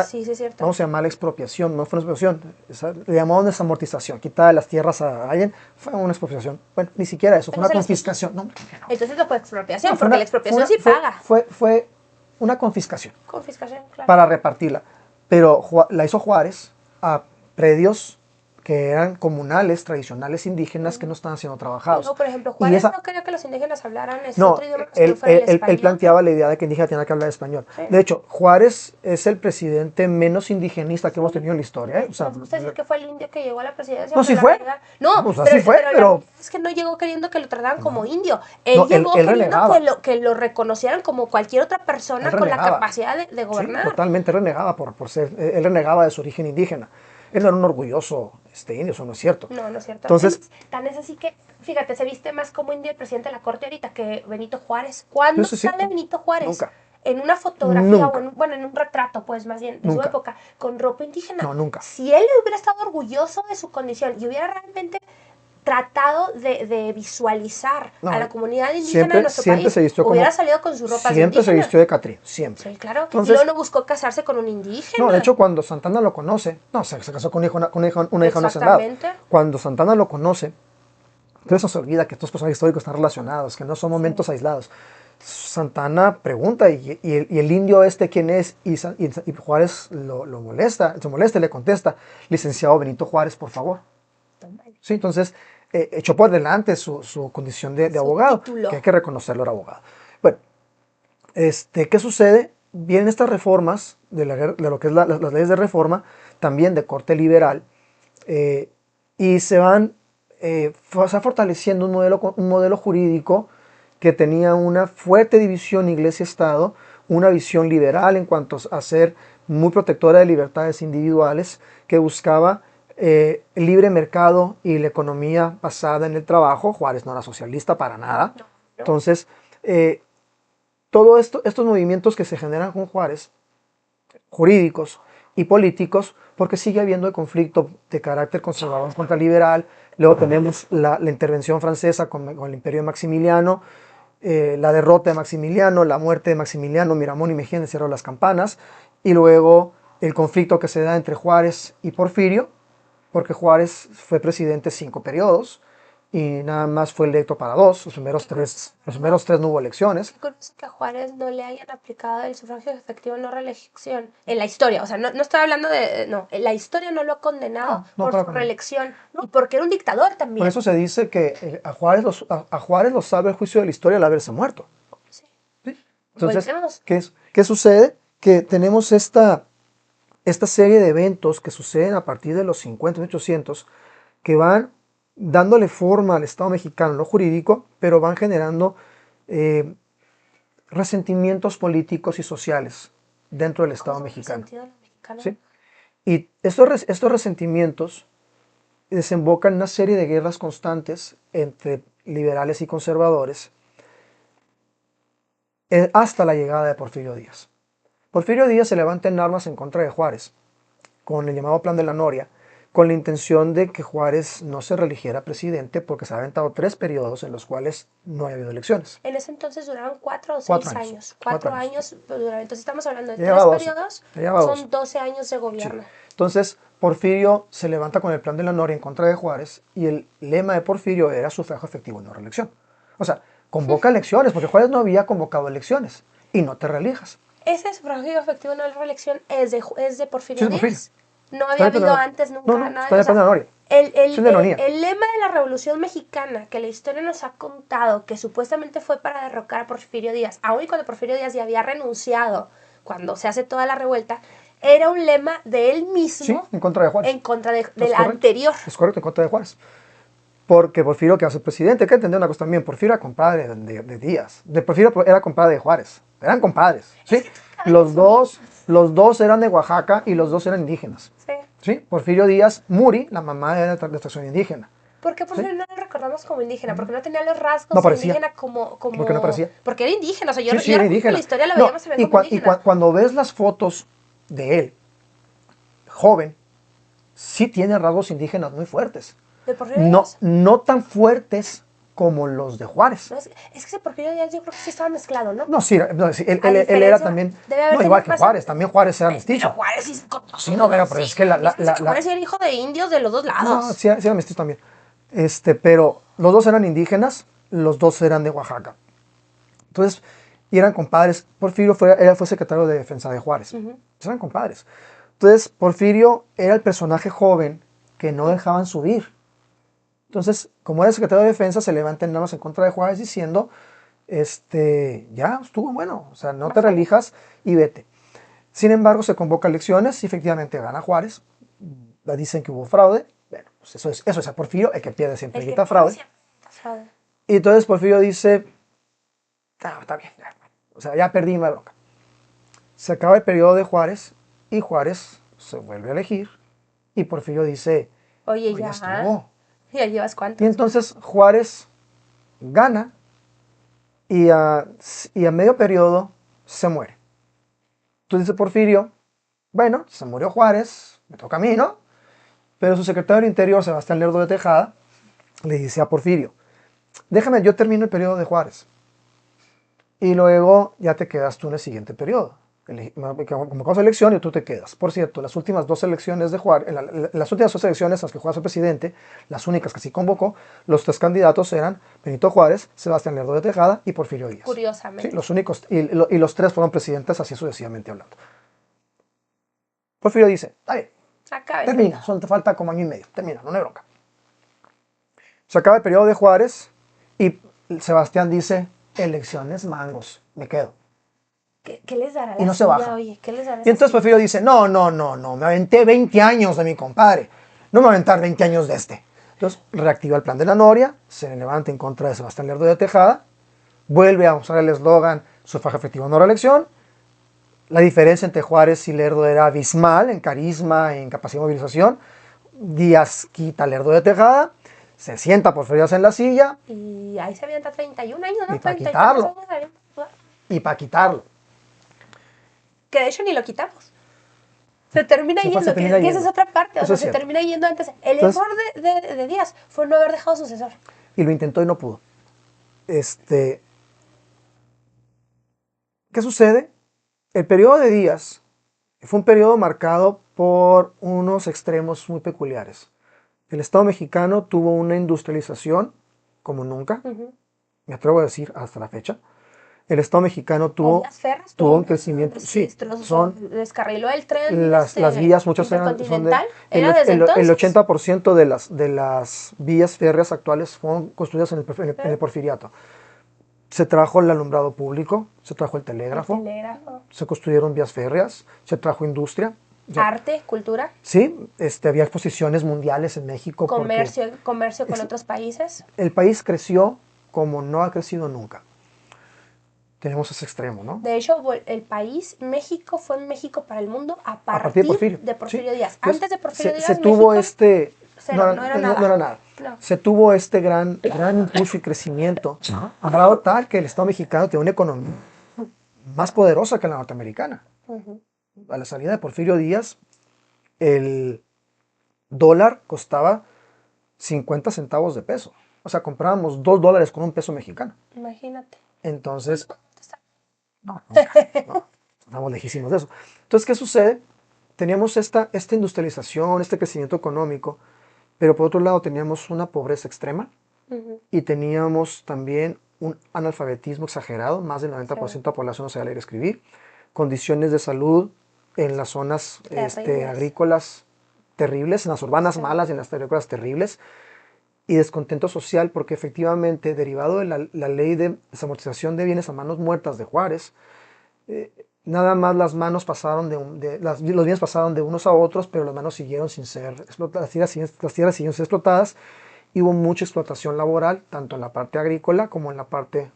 sí, es cierto. Vamos a llamar la expropiación, no fue una expropiación, le llamaban desamortización, quitar las tierras a alguien, fue una expropiación. Bueno, ni siquiera eso, fue una confiscación. No. Entonces no fue expropiación, porque la expropiación sí paga. Fue una confiscación. Confiscación, claro. Para repartirla. Pero la hizo Juárez a predios que eran comunales, tradicionales, indígenas, que no estaban siendo trabajados. No, por ejemplo, Juárez no quería que los indígenas hablaran otro idioma que no fuera el español. Él planteaba la idea de que el indígena tenía que hablar español. Sí. De hecho, Juárez es el presidente menos indigenista que hemos tenido en la historia. O sea, ¿me gusta decir que fue el indio que llegó a la presidencia? No, sí fue. No, pues así fue, pero es que no llegó queriendo que lo trataran como indio. Él llegó queriendo que lo reconocieran como cualquier otra persona con la capacidad de gobernar. Sí, totalmente renegaba por ser, él renegaba de su origen indígena. Él era un orgulloso indio, eso no es cierto. No es cierto. Entonces, tan es así que, fíjate, se viste más como indio el presidente de la corte ahorita que Benito Juárez. ¿Cuándo sale Benito Juárez? Nunca. En una fotografía o en un retrato, pues más bien, de su época, con ropa indígena. No, nunca. Si él hubiera estado orgulloso de su condición y hubiera realmente tratado de visualizar a la comunidad indígena de nuestro país, hubiera salido con su ropa indígena. Siempre se vistió de Catrín, siempre. Sí, claro. Entonces, y luego no buscó casarse con un indígena. No, de hecho, cuando Santana lo conoce, se casó con una hija no senada. Cuando Santana lo conoce, entonces se olvida que estos personajes históricos están relacionados, que no son momentos aislados. Santa Anna pregunta, ¿y el indio este quién es? Y Juárez lo molesta, se molesta y le contesta, licenciado Benito Juárez, por favor. Sí, entonces echó por delante su condición de Su abogado, título. que hay que reconocerlo, era abogado. Bueno, ¿qué sucede? Vienen estas reformas de lo que es las leyes de reforma, también de corte liberal, y se van fortaleciendo un modelo jurídico que tenía una fuerte división iglesia-estado, una visión liberal en cuanto a ser muy protectora de libertades individuales, que buscaba el libre mercado y la economía basada en el trabajo. Juárez no era socialista para nada. No. Entonces, todos estos movimientos que se generan con Juárez, jurídicos y políticos, porque sigue habiendo el conflicto de carácter conservador contra liberal. Luego tenemos la intervención francesa con el imperio de Maximiliano, la derrota de Maximiliano, la muerte de Maximiliano, Miramón y Mejía cerraron las campanas, y luego el conflicto que se da entre Juárez y Porfirio, porque Juárez fue presidente 5 periodos y nada más fue electo para 2, los primeros tres no hubo elecciones. Qué curioso que a Juárez no le hayan aplicado el sufragio efectivo no reelección en la historia. O sea, no estoy hablando de... No, en la historia no lo ha condenado por su reelección. Y porque era un dictador también. Por eso se dice que a Juárez lo salva el juicio de la historia al haberse muerto. Sí. ¿Sí? Entonces, ¿qué sucede? Que tenemos esta serie de eventos que suceden a partir de los 50, 1800, que van dándole forma al Estado mexicano, lo jurídico, pero van generando resentimientos políticos y sociales dentro del Estado mexicano. ¿Sí? Y estos resentimientos desembocan en una serie de guerras constantes entre liberales y conservadores hasta la llegada de Porfirio Díaz. Porfirio Díaz se levanta en armas en contra de Juárez, con el llamado Plan de la Noria, con la intención de que Juárez no se reeligiera presidente, porque se ha aventado 3 periodos en los cuales no ha habido elecciones. En ese entonces duraron 4 o 6 años. 4 años. Entonces estamos hablando de 3 periodos, son 12 años de gobierno. Sí. Entonces, Porfirio se levanta con el Plan de la Noria en contra de Juárez, y el lema de Porfirio era sufragio efectivo, no reelección. O sea, convoca elecciones, porque Juárez no había convocado elecciones, y no te reelijas. Ese sufragio efectivo no reelección es de Porfirio Sí, Díaz. No había habido antes nunca nada. Está de Plan de la Noria. El lema de la Revolución Mexicana que la historia nos ha contado, que supuestamente fue para derrocar a Porfirio Díaz, aun y cuando Porfirio Díaz ya había renunciado, cuando se hace toda la revuelta, era un lema de él mismo. Sí, en contra de Juárez. En contra del anterior. Es correcto, en contra de Juárez. Porque Porfirio, que hace presidente, hay que entender una cosa también, Porfirio era compadre de Díaz. Porfirio era compadre de Juárez. Eran compadres, ¿sí? Los dos eran de Oaxaca y los dos eran indígenas. Sí. ¿Sí? Porfirio Díaz, Muri, la mamá era de extracción indígena. ¿Por qué Porfirio no lo recordamos como indígena? Porque no tenía los rasgos indígenas como... Porque no parecía. Porque era indígena. O sea, yo era indígena. La historia la veíamos como indígena. Y cuando ves las fotos de él, joven, sí tiene rasgos indígenas muy fuertes. ¿De Porfirio Díaz? No tan fuertes como los de Juárez. No, es que Porfirio Díaz yo creo que sí estaba mezclado, ¿no? No, sí, él era también... No, igual que Juárez, también Juárez era mestizo. Pero Juárez sí... Sí, no, pero es que Juárez era hijo de indios de los dos lados. No, sí era mestizo también. Pero los dos eran indígenas, los dos eran de Oaxaca. Entonces, y eran compadres. Porfirio fue secretario de defensa de Juárez. Eran compadres. Entonces, Porfirio era el personaje joven que no dejaban subir. Entonces, como era secretario de defensa, se levanta en armas en contra de Juárez diciendo, ya estuvo bueno, o sea, no te reelijas y vete. Sin embargo, se convoca elecciones y efectivamente gana Juárez. Dicen que hubo fraude. Bueno, pues eso es a Porfirio, el que pierde siempre grita fraude. Y entonces Porfirio dice, está bien, ya. O sea, ya perdí mi bronca. Se acaba el periodo de Juárez y Juárez se vuelve a elegir y Porfirio dice, oye, ya estuvo. ¿Ya llevas cuánto? Y entonces Juárez gana y a medio periodo se muere. Entonces dice Porfirio, bueno, se murió Juárez, me toca a mí, ¿no? Pero su secretario del Interior, Sebastián Lerdo de Tejada, le dice a Porfirio, déjame, yo termino el periodo de Juárez. Y luego ya te quedas tú en el siguiente periodo. convocamos elección y tú te quedas. Por cierto, las últimas dos elecciones de Juárez, las últimas dos elecciones en las que Juárez fue presidente, las únicas que sí convocó, los tres candidatos eran Benito Juárez, Sebastián Lerdo de Tejada y Porfirio Díaz. Curiosamente. Sí, los únicos, y los tres fueron presidentes así sucesivamente hablando. Porfirio dice, está bien, termina, solo te falta como año y medio, termina, no hay bronca. Se acaba el periodo de Juárez y Sebastián dice, elecciones mangos, me quedo. ¿Qué les dará y no se baja. Oye, ¿qué les dará y entonces Porfirio dice, no, me aventé 20 años de mi compadre, no me voy a aventar 20 años de este. Entonces reactiva el plan de la Noria, se levanta en contra de Sebastián Lerdo de Tejada, vuelve a usar el eslogan sufragio efectivo no reelección. La diferencia entre Juárez y Lerdo era abismal en carisma, en capacidad de movilización. Díaz quita a Lerdo de Tejada, se sienta Porfirio Díaz en la silla. Y ahí se avienta 31 años, ¿no? Y para quitarlo. Y para quitarlo. Que de hecho ni lo quitamos. Se termina yendo, que esa es otra parte. O sea, se termina yendo antes. El error de Díaz fue no haber dejado sucesor. Y lo intentó y no pudo. ¿Qué sucede? El periodo de Díaz fue un periodo marcado por unos extremos muy peculiares. El Estado mexicano tuvo una industrialización como nunca, me atrevo a decir hasta la fecha. El Estado mexicano tuvo un crecimiento. Sí, descarriló el tren. Las vías, muchas eran. El 80% de las vías férreas actuales fueron construidas en el Porfiriato. Se trajo el alumbrado público, se trajo el telégrafo, se construyeron vías férreas, se trajo industria. Arte, cultura. Sí, había exposiciones mundiales en México. Comercio con otros países. El país creció como no ha crecido nunca. Tenemos ese extremo, ¿no? De hecho, México fue México para el mundo a partir de Porfirio Díaz. Antes de Porfirio Díaz, se tuvo no era nada. No. Se tuvo gran impulso y crecimiento, a grado tal que el Estado mexicano tiene una economía más poderosa que la norteamericana. A la salida de Porfirio Díaz, el dólar costaba 50 centavos de peso. O sea, comprábamos $2 con un peso mexicano. Imagínate. Entonces, no, estamos lejísimos de eso. Entonces, ¿qué sucede? Teníamos esta industrialización, este crecimiento económico, pero por otro lado teníamos una pobreza extrema y teníamos también un analfabetismo exagerado, más del 90% de la población no sabía leer y escribir, condiciones de salud en las zonas agrícolas terribles, en las urbanas malas y en las agrícolas terribles, y descontento social porque efectivamente, derivado de la ley de desamortización de bienes a manos muertas de Juárez, nada más las manos pasaron los bienes pasaron de unos a otros, pero las manos siguieron sin ser explotadas, las tierras siguieron sin ser explotadas, y hubo mucha explotación laboral, tanto en la parte agrícola como en la parte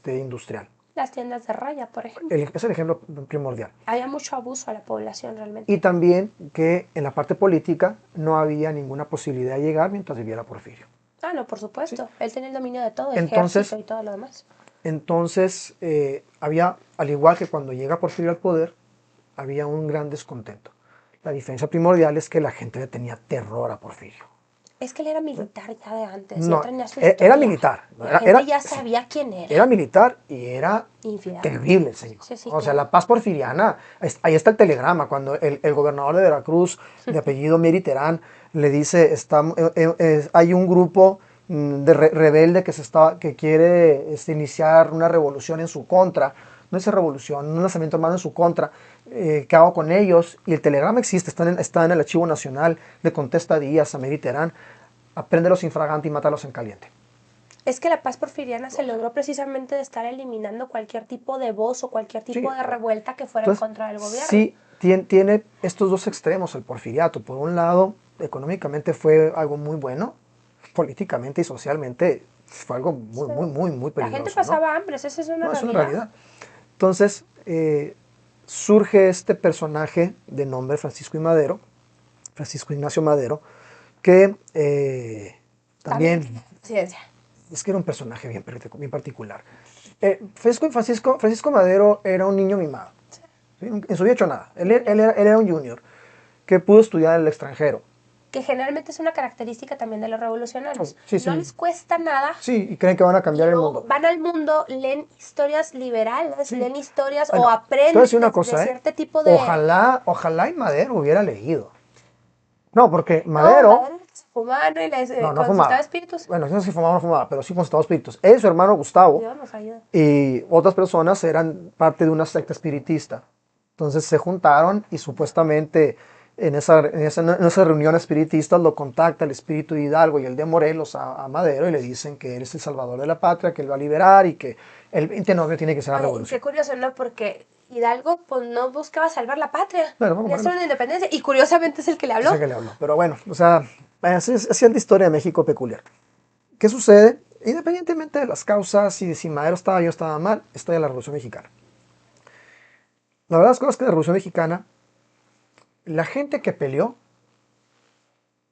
industrial. Las tiendas de raya, por ejemplo. Es el ejemplo primordial. Había mucho abuso a la población realmente. Y también que en la parte política no había ninguna posibilidad de llegar mientras viviera Porfirio. Ah, no, por supuesto. Sí. Él tenía el dominio de todo, el ejército y todo lo demás. Entonces, había, al igual que cuando llega Porfirio al poder, había un gran descontento. La diferencia primordial es que la gente le tenía terror a Porfirio. Es que él era militar ya de antes. No, era militar. La gente ya sabía quién era. Era militar y era terrible el señor. Sí, o sea, la paz porfiriana, ahí está el telegrama, cuando el gobernador de Veracruz, de apellido Mieri Terán, le dice, hay un grupo de rebelde que quiere iniciar una revolución en su contra. No es revolución, un lanzamiento armado en su contra. ¿Qué hago con ellos? Y el telegrama existe, está en el Archivo Nacional, le contesta Díaz a Mieri Terán, apréndelos infragante y mátalos en caliente. Es que la paz porfiriana se logró precisamente de estar eliminando cualquier tipo de voz o cualquier tipo de revuelta que fuera en contra del gobierno. Sí, tiene estos dos extremos el porfiriato. Por un lado, económicamente fue algo muy bueno, políticamente y socialmente fue algo muy peligroso. La gente pasaba hambre, esa es una realidad. Es una realidad. Entonces, surge este personaje de nombre Francisco Ignacio Madero, que también es que era un personaje bien particular. Francisco Madero era un niño mimado. ¿Sí? En su vida hecho nada. Él era un junior que pudo estudiar en el extranjero. que generalmente es una característica también de los revolucionarios. Sí, sí. No les cuesta nada. Sí, y creen que van a cambiar el mundo. Van al mundo, leen historias liberales, Sí. leen historias Bueno, o te aprenden voy a decir una de cosa, cierto tipo de... Ojalá y Madero hubiera leído. No, porque No, Madero, madre, se fumaban y les no consultaba fumaba. espíritus. Bueno, no sé si fumaba o no fumaba, pero sí consultaba espíritus. Él y su hermano Gustavo Dios nos ayuda. y otras personas eran parte de una secta espiritista. Entonces se juntaron y supuestamente en esa reunión espiritista lo contacta el espíritu de Hidalgo y el de Morelos a Madero y le dicen que él es el salvador de la patria, que él va a liberar y que el 29 tiene que ser la Oye, revolución. qué curioso, ¿no? Porque Hidalgo pues no buscaba salvar la patria, Bueno, vamos ni a hacer ver. una independencia. Y curiosamente es el que le habló. Sé que le habló. Pero bueno, o sea, así es la historia de México peculiar. ¿Qué sucede? Independientemente de las causas y de si Madero estaba bien o estaba mal, está ya la Revolución Mexicana. La verdad es que la Revolución Mexicana, la gente que peleó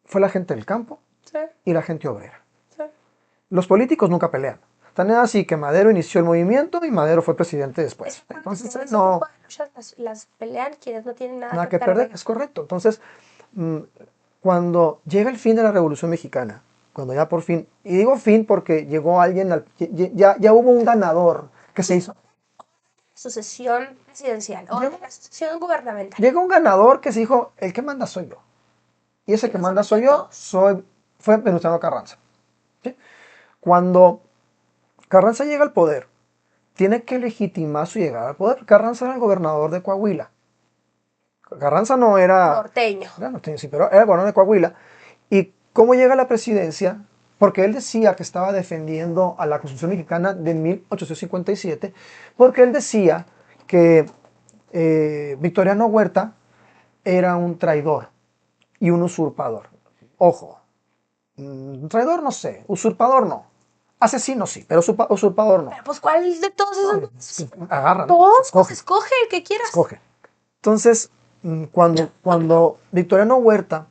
fue la gente del campo Sí, y la gente obrera. sí. Los políticos nunca pelean. Tan es así que Madero inició el movimiento y Madero fue presidente Es después. bueno Entonces, que en ese no, tipo de luchas las pelean quienes no tienen nada nada que que perder, perder. es correcto. Entonces, mm, cuando llega el fin de la Revolución Mexicana, cuando ya por fin, y digo fin porque llegó alguien, ya hubo un ganador que se hizo. Sucesión presidencial o Llegó, la sucesión gubernamental. llegó un ganador que se dijo, el que manda soy yo. Y ese Y que los manda sometió soy a yo, todos. fue Venustiano Carranza. ¿Sí? Cuando Carranza llega al poder, tiene que legitimar su llegada al poder. Carranza era el gobernador de Coahuila. Carranza no era, Norteño. sí, pero era el gobernador de Coahuila. ¿Y cómo llega a la presidencia? Porque él decía que estaba defendiendo a la Constitución Mexicana de 1857, porque él decía que Victoriano Huerta era un traidor y un usurpador. Ojo, traidor no sé, usurpador no. Asesino sí, pero usurpador no. Pero pues, ¿cuál de todos esos? Agarra, ¿no? Todos, Escoge. escoge el que quieras. Escoge. Entonces, cuando Victoriano Huerta,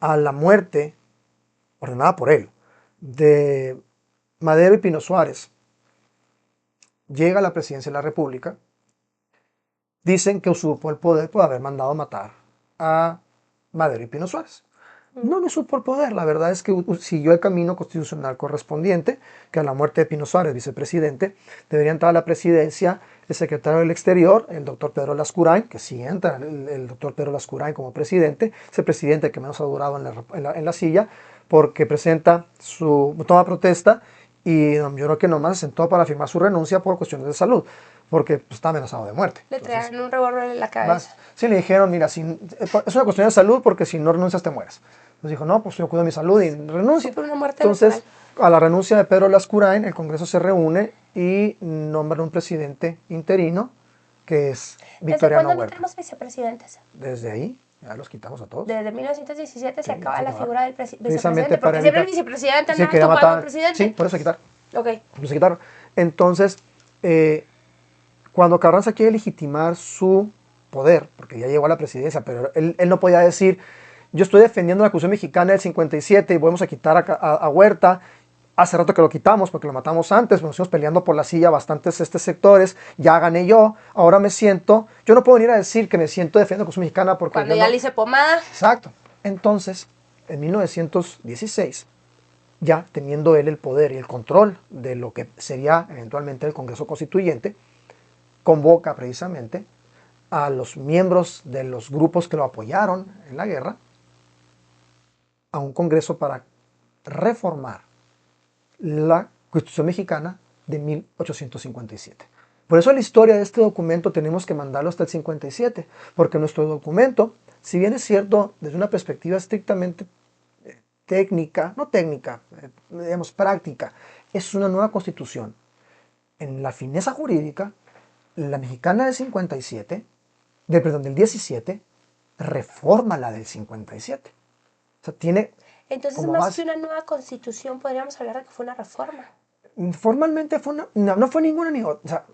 a la muerte, ordenada por él, de Madero y Pino Suárez, llega a la presidencia de la República, dicen que usurpó el poder por haber mandado matar a Madero y Pino Suárez. No le supo el poder, la verdad es que siguió el camino constitucional correspondiente, que a la muerte de Pino Suárez, vicepresidente, debería entrar a la presidencia el secretario del Exterior, el doctor Pedro Lascurain, que sí entra el doctor Pedro Lascurain como presidente, ese presidente que menos ha durado en la silla, porque presenta toma protesta y yo creo que nomás se sentó para firmar su renuncia por cuestiones de salud, porque pues, está amenazado de muerte. Le Entonces, traen un revólver en la cabeza. sí le dijeron, mira, es una cuestión de salud porque si no renuncias te mueres. Entonces dijo, no, pues yo cuido mi salud y renuncio. Por una muerte Entonces, natural. a la renuncia de Pedro Lascurain, el Congreso se reúne y nombra un presidente interino, que es ¿Desde Victoriano cuándo no Huerta. tenemos vicepresidentes? Desde ahí, ya los quitamos a todos. Desde 1917 se Sí, acaba se la acaba. figura del Precisamente vicepresidente. para Porque siempre el evitar- vicepresidente Sí, andaba quería topando al matar. presidente. Sí, por eso se quitaron. Ok. Por eso se quitaron. Entonces, cuando Carranza quiere legitimar su poder, porque ya llegó a la presidencia, pero él no podía decir, yo estoy defendiendo la Constitución Mexicana del 57 y vamos a quitar a Huerta. Hace rato que lo quitamos porque lo matamos antes, nos fuimos peleando por la silla bastantes sectores, ya gané yo, ahora me siento, yo no puedo venir a decir que me siento defendiendo la Constitución Mexicana porque Cuando yo ya no- le hice pomada. Exacto. Entonces, en 1916, ya teniendo él el poder y el control de lo que sería eventualmente el Congreso Constituyente, convoca precisamente a los miembros de los grupos que lo apoyaron en la guerra a un Congreso para reformar la Constitución Mexicana de 1857. Por eso la historia de este documento tenemos que mandarlo hasta el 57, porque nuestro documento, si bien es cierto desde una perspectiva estrictamente técnica, no técnica, digamos práctica, es una nueva constitución. En la fineza jurídica, la mexicana del 57, del 17, reforma la del 57. O sea, tiene Entonces, como más base. que una nueva constitución, podríamos hablar de que fue una reforma. Formalmente no fue ninguna ni otra. O sea,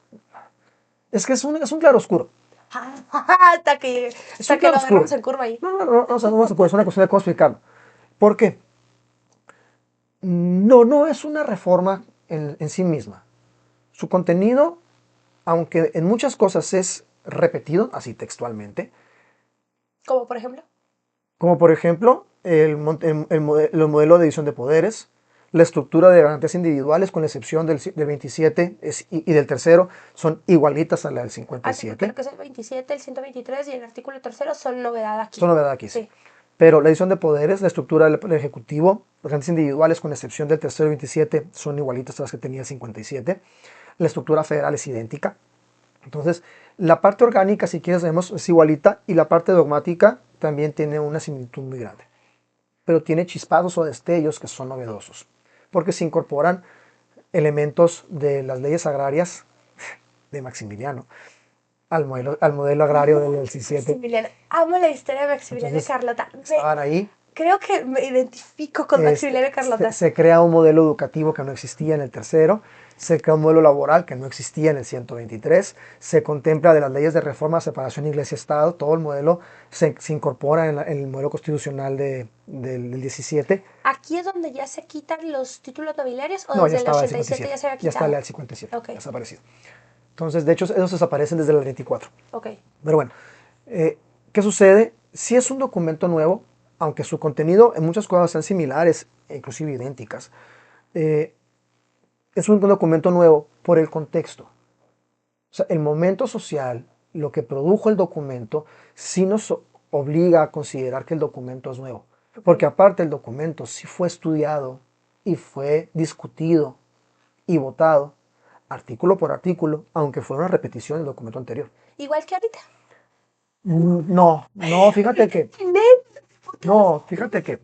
es que es un claroscuro. hasta que, Es hasta un que lo claroscuro. agarramos en curva ahí. No, o sea, no se puede, es una cuestión de cómo explicarlo. ¿Por qué? No es una reforma en sí misma. Su contenido, aunque en muchas cosas es repetido, así textualmente, Como por ejemplo. Como por ejemplo, el modelo de división de poderes, la estructura de garantías individuales, con la excepción del 27 y del tercero, son igualitas a la del Creo 57. que es el 27, el 123 y el artículo tercero son novedad aquí. Son novedad aquí, sí. Sí. Pero la división de poderes, la estructura del Ejecutivo, las garantías individuales, con excepción del tercero y 27, son igualitas a las que tenía el 57. La estructura federal es idéntica. Entonces, la parte orgánica, si quieres, vemos, es igualita, y la parte dogmática también tiene una similitud muy grande. Pero tiene chispazos o destellos que son novedosos, porque se incorporan elementos de las leyes agrarias de Maximiliano al modelo agrario del 17. Maximiliano. Amo la historia de Maximiliano y Entonces, Carlota. estaban ahí. Creo que me identifico con Maximiliano y Carlota. Se crea un modelo educativo que no existía en el tercero, se crea un modelo laboral que no existía en el 123, se contempla de las leyes de reforma, separación iglesia-estado, todo el modelo se incorpora en el modelo constitucional del 17. ¿Aquí es donde ya se quitan los títulos nobiliarios o No, ya desde el estaba el 87 ya se había ya está quitado? el 57, Ok, desaparecido. Entonces, de hecho, esos desaparecen desde el 24. ok. Pero bueno, ¿qué sucede? Si es un documento nuevo, aunque su contenido en muchas cosas sean similares, e inclusive idénticas, eh, es un documento nuevo por el contexto. O sea, el momento social, lo que produjo el documento, sí nos obliga a considerar que el documento es nuevo. Porque aparte el documento sí fue estudiado y fue discutido y votado artículo por artículo, aunque fue una repetición del documento anterior. Igual que ahorita. No, no, fíjate que, no, fíjate que,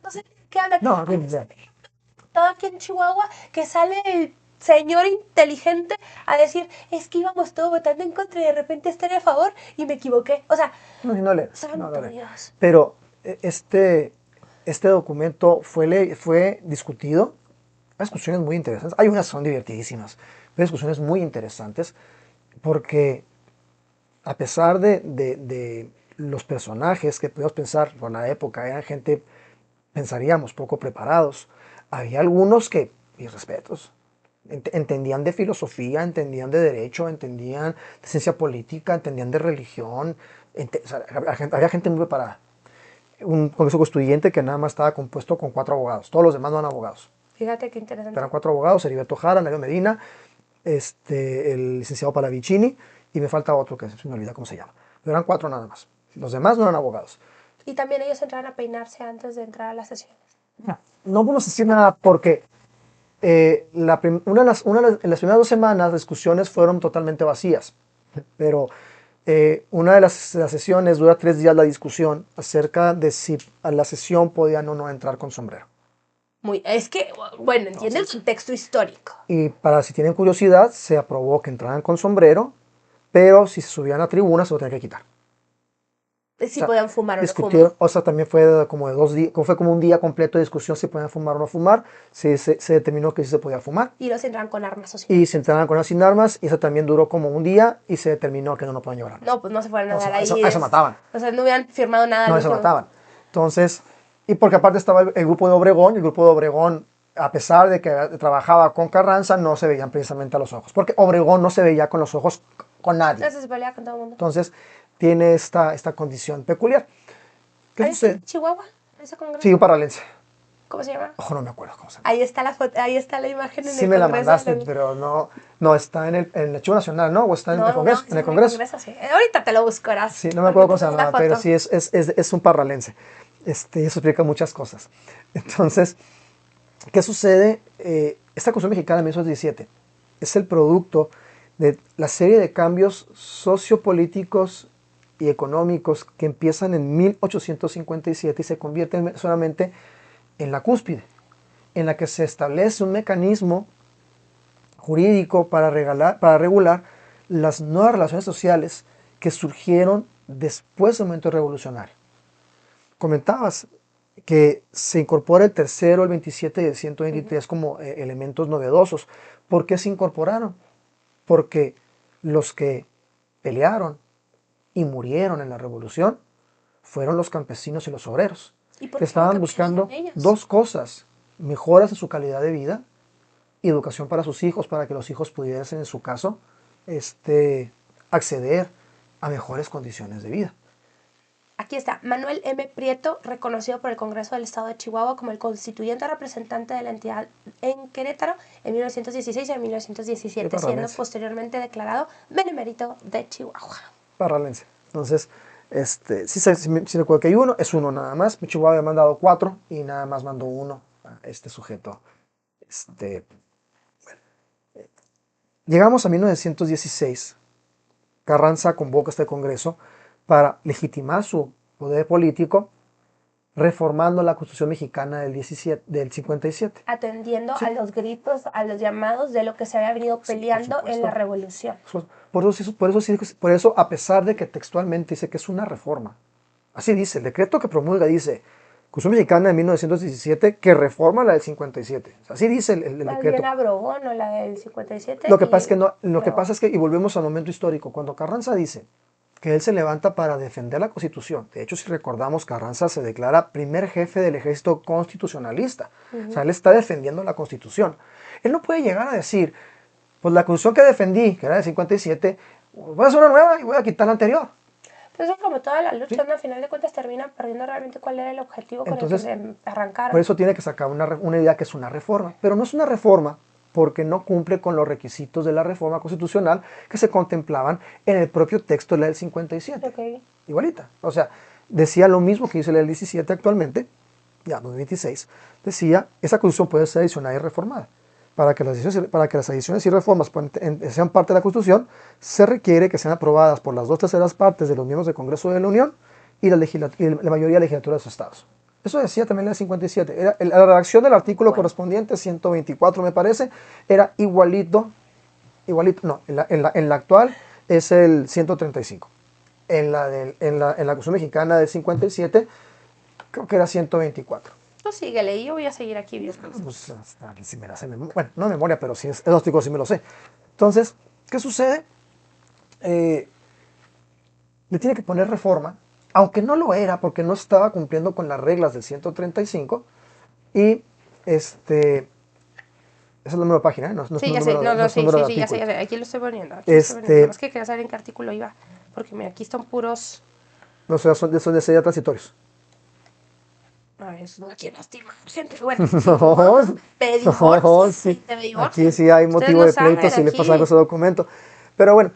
No sé qué hablan. no, no tienes idea. Todo aquí en Chihuahua que sale el señor inteligente a decir, es que íbamos todos votando en contra y de repente estaré a favor y me equivoqué. O sea, No, no le, no santo le. Dios. Pero este documento fue discutido. Hay discusiones muy interesantes. Hay unas que son divertidísimas, pero hay discusiones muy interesantes porque a pesar de los personajes que podemos pensar por la época, eran gente, pensaríamos, poco preparados, había algunos que, mis respetos, entendían de filosofía, entendían de derecho, entendían de ciencia política, entendían de religión, o sea, había gente muy preparada. Un congreso constituyente que nada más estaba compuesto con 4 abogados, todos los demás no eran abogados. Fíjate qué interesante. Eran 4 abogados: Heriberto Jara, Nario Medina, el licenciado Palavicini, y me falta otro que se me olvida cómo se llama. Pero eran 4 nada más. Los demás no eran abogados. Y también ellos entraban a peinarse antes de entrar a las sesiones. No podemos decir nada porque en las primeras 2 semanas las discusiones fueron totalmente vacías, pero una de las sesiones dura 3 días la discusión acerca de si a la sesión podían o no entrar con sombrero. Es que, bueno, entiende el contexto histórico. Y para si tienen curiosidad, se aprobó que entraran con sombrero, pero si se subían a tribuna se lo tenían que quitar. Si O sea, podían fumar o no discutieron, fumar. o sea, también fue como de 2 días, fue como un día completo de discusión si podían fumar o no fumar. Se determinó que sí se podía fumar. Y los entraban con armas o sí. Y se entraban con armas sin armas, y eso también duró como un día, y se determinó que no podían llevar armas. No, pues no se fueron a dar A ahí. eso mataban. O sea, no hubieran firmado nada. No, se mataban. Entonces, y porque aparte estaba el grupo de Obregón, y el grupo de Obregón, a pesar de que trabajaba con Carranza, no se veían precisamente a los ojos, porque Obregón no se veía con los ojos con nadie. Entonces se pelea con todo el mundo. Entonces, tiene esta condición peculiar. ¿Qué ¿Ahí sucede? está Chihuahua? ¿Ese congreso? Sí, un paralense. ¿Cómo se llama? Ojo, no me acuerdo cómo se llama. Ahí está la foto, ahí está la imagen en Sí el me la Congreso. mandaste, pero no está en el Archivo Nacional, ¿no? O está en el Congreso. No, en el Congreso. sí. Ahorita te lo buscarás. Sí, no me acuerdo cómo se llama, pero sí es un parralense. Eso explica muchas cosas. Entonces, ¿qué sucede? Esta Constitución Mexicana de 1917 es el producto de la serie de cambios sociopolíticos y económicos que empiezan en 1857 y se convierten solamente en la cúspide, en la que se establece un mecanismo jurídico para regular las nuevas relaciones sociales que surgieron después del momento revolucionario. Comentabas que se incorpora el tercero, el 27 y el 123 como elementos novedosos. ¿Por qué se incorporaron? Porque los que pelearon y murieron en la revolución fueron los campesinos y los obreros, que estaban buscando 2 cosas: mejoras en su calidad de vida y educación para sus hijos, para que los hijos pudiesen, en su caso, acceder a mejores condiciones de vida. Aquí está, Manuel M. Prieto, reconocido por el Congreso del Estado de Chihuahua como el constituyente representante de la entidad en Querétaro en 1916 y en 1917, siendo posteriormente declarado benemérito de Chihuahua. Parralense. Entonces, sí recuerdo que hay uno, es uno nada más. Chihuahua había mandado 4 y nada más mandó uno a este sujeto. Llegamos a 1916. Carranza convoca este Congreso para legitimar su poder político reformando la Constitución mexicana del 57. Atendiendo a los gritos, a los llamados de lo que se había venido peleando en la Revolución. Por eso, a pesar de que textualmente dice que es una reforma, así dice, el decreto que promulga dice Constitución mexicana de 1917 que reforma la del 57. Así dice el Más decreto. bien abrogó, ¿no? La del 57. Lo que pasa es que, y volvemos al momento histórico, cuando Carranza dice que él se levanta para defender la Constitución. De hecho, si recordamos, Carranza se declara primer jefe del ejército constitucionalista. O sea, él está defendiendo la Constitución. Él no puede llegar a decir, pues la Constitución que defendí, que era del 57, voy a hacer una nueva y voy a quitar la anterior. Pues es como todas las luchas, ¿no? Al final de cuentas terminan perdiendo realmente cuál era el objetivo con el que se arrancaron. Por eso tiene que sacar una idea que es una reforma. Pero no es una reforma porque no cumple con los requisitos de la reforma constitucional que se contemplaban en el propio texto de la del 57. Okay. Igualita. O sea, decía lo mismo que dice la del 17 actualmente, ya 2026, decía, esa constitución puede ser adicionada y reformada. Para que las adiciones y reformas sean parte de la Constitución, se requiere que sean aprobadas por las 2/3 partes de los miembros del Congreso de la Unión y la mayoría de la legislatura de los estados. Eso decía también la 57. La redacción del artículo correspondiente, 124 me parece, era igualito, no, en la actual es el 135. En la Constitución mexicana del 57, creo que era 124. Tú síguele, y yo voy a seguir aquí viendo. Pues, si me la sé, bueno, no memoria, pero sí, esos artículos sí me lo sé. Entonces, ¿qué sucede? Le tiene que poner reforma, aunque no lo era, porque no estaba cumpliendo con las reglas del 135, y esa es el número de página, ¿eh? No, sí, ya sé, ya sé, aquí lo estoy poniendo. Más que quería saber en qué artículo iba, porque mira, aquí están puros... No sé, son de ya transitorios. Ay, eso no quiero lastimar, gente. Bueno, no, sí. Aquí sí hay motivo de pleito si le pasa algo a ese documento. Pero bueno,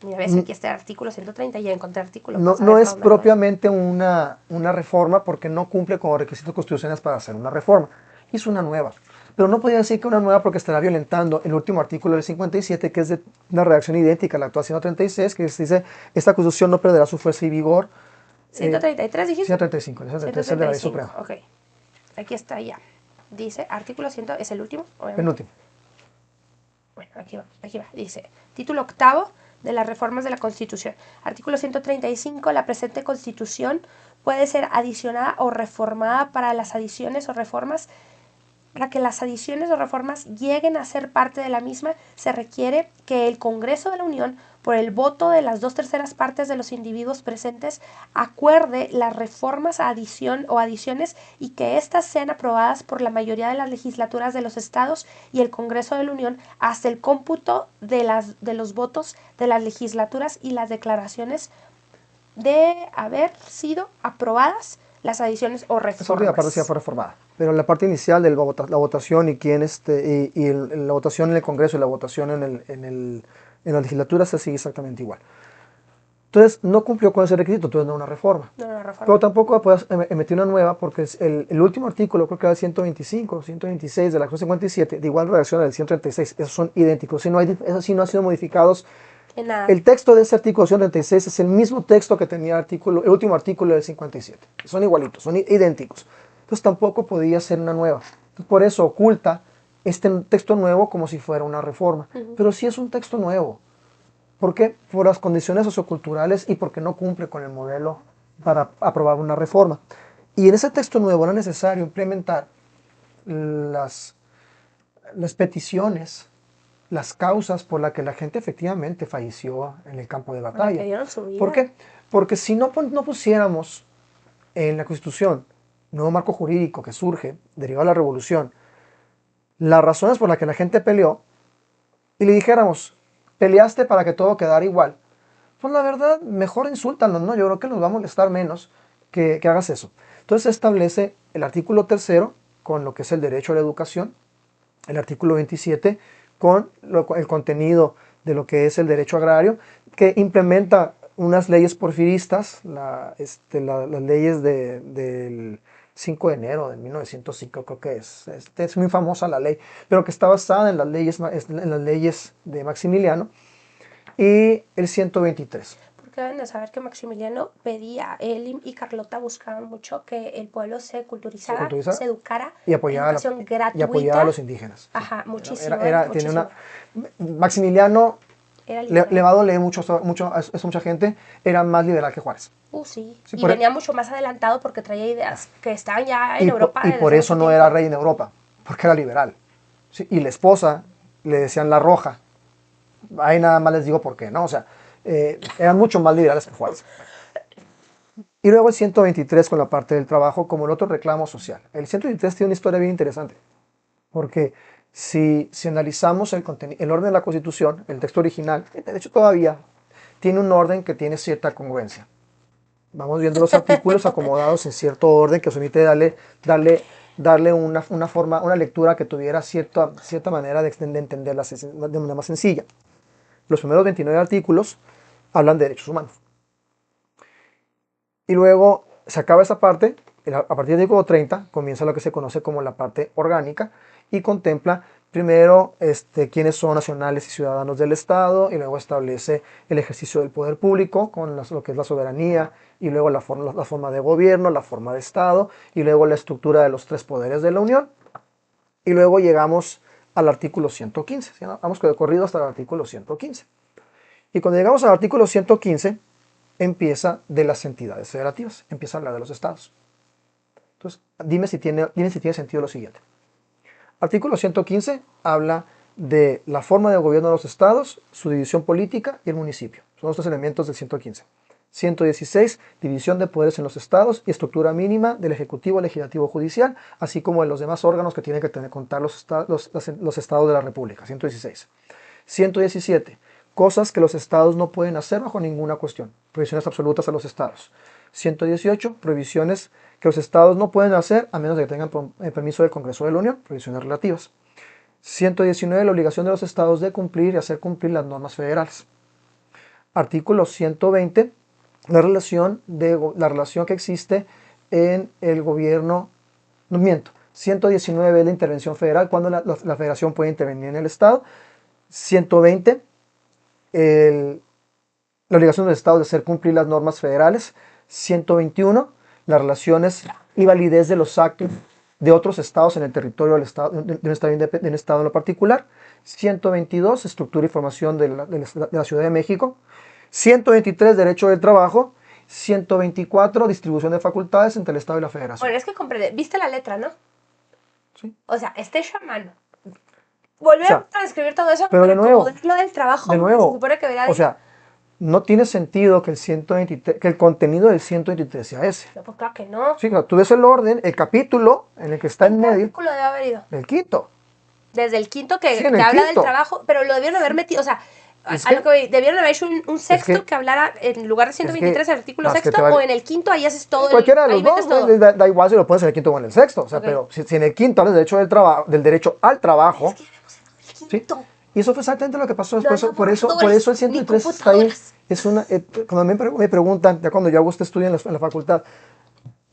Mira, ves, aquí está el artículo 130, ya encontré artículo. No es propiamente una reforma porque no cumple con los requisitos constitucionales para hacer una reforma. Hizo una nueva. Pero no podía decir que una nueva porque estará violentando el último artículo del 57, que es de una redacción idéntica a la actual 136, que dice, esta constitución no perderá su fuerza y vigor. 133 dijiste. 135, el de la Ley Suprema. Ok, aquí está ya. Dice, artículo 100, ¿es el último? Penúltimo. Bueno, aquí va. Dice, título 8 de las reformas de la Constitución. Artículo 135, la presente Constitución puede ser adicionada o reformada para las adiciones o reformas. Para que las adiciones o reformas lleguen a ser parte de la misma, se requiere que el Congreso de la Unión, por el voto de las 2/3 partes de los individuos presentes, acuerde las reformas a adición o adiciones y que éstas sean aprobadas por la mayoría de las legislaturas de los estados y el Congreso de la Unión hasta el cómputo de los votos de las legislaturas y las declaraciones de haber sido aprobadas las adiciones o reformas. Esa parte sí fue reformada. Pero la parte inicial de la votación y la votación en el Congreso y la votación en la legislatura se sigue exactamente igual. Entonces no cumplió con ese requisito, entonces no una reforma. Pero tampoco puedes emitir una nueva porque el último artículo, creo que era el 125, 126 de la Constitución 57, de igual redacción del 136, esos son idénticos. Esos sí no han sido modificados. El texto de ese artículo 136 es el mismo texto que tenía el último artículo del 57. Son igualitos, son idénticos. Entonces tampoco podía ser una nueva. Entonces, por eso oculta este texto nuevo como si fuera una reforma. Pero sí es un texto nuevo. ¿Por qué? Por las condiciones socioculturales y porque no cumple con el modelo para aprobar una reforma. Y en ese texto nuevo era necesario implementar las peticiones, las causas por las que la gente efectivamente falleció en el campo de batalla. ¿Por qué? Porque si no pusiéramos en la Constitución nuevo marco jurídico que surge derivado de la Revolución, las razones por las que la gente peleó, y le dijéramos, peleaste para que todo quedara igual, Pues la verdad, mejor insúltanos, ¿no? Yo creo que nos va a molestar menos que hagas eso. Entonces se establece el artículo tercero con lo que es el derecho a la educación, el artículo 27 con el contenido de lo que es el derecho agrario, que implementa unas leyes porfiristas, las leyes del 5 de enero de 1905, creo que es muy famosa la ley, pero que está basada en las leyes de Maximiliano, y el 123. Porque deben de saber que Maximiliano pedía, él y Carlota buscaban mucho que el pueblo se culturizara, se educara, y apoyaba, educación gratuita. Y apoyaba a los indígenas. Ajá, muchísimo. Muchísimo. Maximiliano, le va a doler mucho a mucha gente, era más liberal que Juárez. Sí. Y venía mucho más adelantado porque traía ideas que estaban ya en Europa. Y por eso no era rey en Europa, porque era liberal. ¿Sí? Y la esposa le decían la Roja. Ahí nada más les digo por qué, ¿no? O sea, eran mucho más liberales que Juárez. Y luego el 123 con la parte del trabajo como el otro reclamo social. El 123 tiene una historia bien interesante, porque si analizamos el orden de la Constitución, el texto original, de hecho todavía tiene un orden que tiene cierta congruencia. Vamos viendo los artículos acomodados en cierto orden que os permite darle una forma, una lectura que tuviera cierta manera de entenderla de manera más sencilla. Los primeros 29 artículos hablan de derechos humanos. Y luego se acaba esa parte, a partir del artículo 30 comienza lo que se conoce como la parte orgánica y contempla primero quiénes son nacionales y ciudadanos del Estado, y luego establece el ejercicio del poder público con lo que es la soberanía, y luego la forma de gobierno, la forma de Estado, y luego la estructura de los tres poderes de la Unión. Y luego llegamos al artículo 115, ¿sí? Vamos de corrido hasta el artículo 115. Y cuando llegamos al artículo 115, empieza de las entidades federativas, empieza a hablar de los estados. Entonces, dime si tiene sentido lo siguiente. Artículo 115 habla de la forma de gobierno de los estados, su división política y el municipio. Son los tres elementos del 115. 116, división de poderes en los estados y estructura mínima del ejecutivo, legislativo, judicial, así como de los demás órganos que tienen que contar los estados de la república. 116. 117, cosas que los estados no pueden hacer bajo ninguna cuestión. Prohibiciones absolutas a los estados. 118, prohibiciones que los estados no pueden hacer a menos de que tengan permiso del Congreso de la Unión, prohibiciones relativas. 119, la obligación de los estados de cumplir y hacer cumplir las normas federales. Artículo 120, la relación que existe en el gobierno, no miento, 119 es la intervención federal, cuando la federación puede intervenir en el estado. 120, la obligación de los estados de hacer cumplir las normas federales. 121, las relaciones y validez de los actos de otros estados en el territorio del estado, de un estado en lo particular. 122, estructura y formación de la Ciudad de México. 123, derecho del trabajo. 124, distribución de facultades entre el estado y la federación. Bueno, es que comprende, viste la letra, ¿no? Sí. O sea, está hecho a mano. Volver a transcribir todo eso, pero de nuevo, lo del trabajo, de nuevo, se supone que o sea, no tiene sentido que el contenido del 123 sea ese. No, pues claro que no. Sí, tú ves el orden, el capítulo en el que está en medio. ¿Qué artículo debe haber ido? El quinto. Desde el quinto que el habla quinto del trabajo, pero lo debieron haber metido, o sea, debieron haber hecho un sexto que hablara, en lugar de 123, el artículo sexto, o en el quinto, ahí haces todo. Cualquiera de los dos, da igual si lo pones en el quinto o en el sexto, o sea, pero si en el quinto hablas del derecho al trabajo. Es que debemos en el quinto. ¿Sí? Y eso fue exactamente lo que pasó después. Por eso el 103 está ahí. Cuando me preguntan, ya cuando yo hago este estudio en la facultad,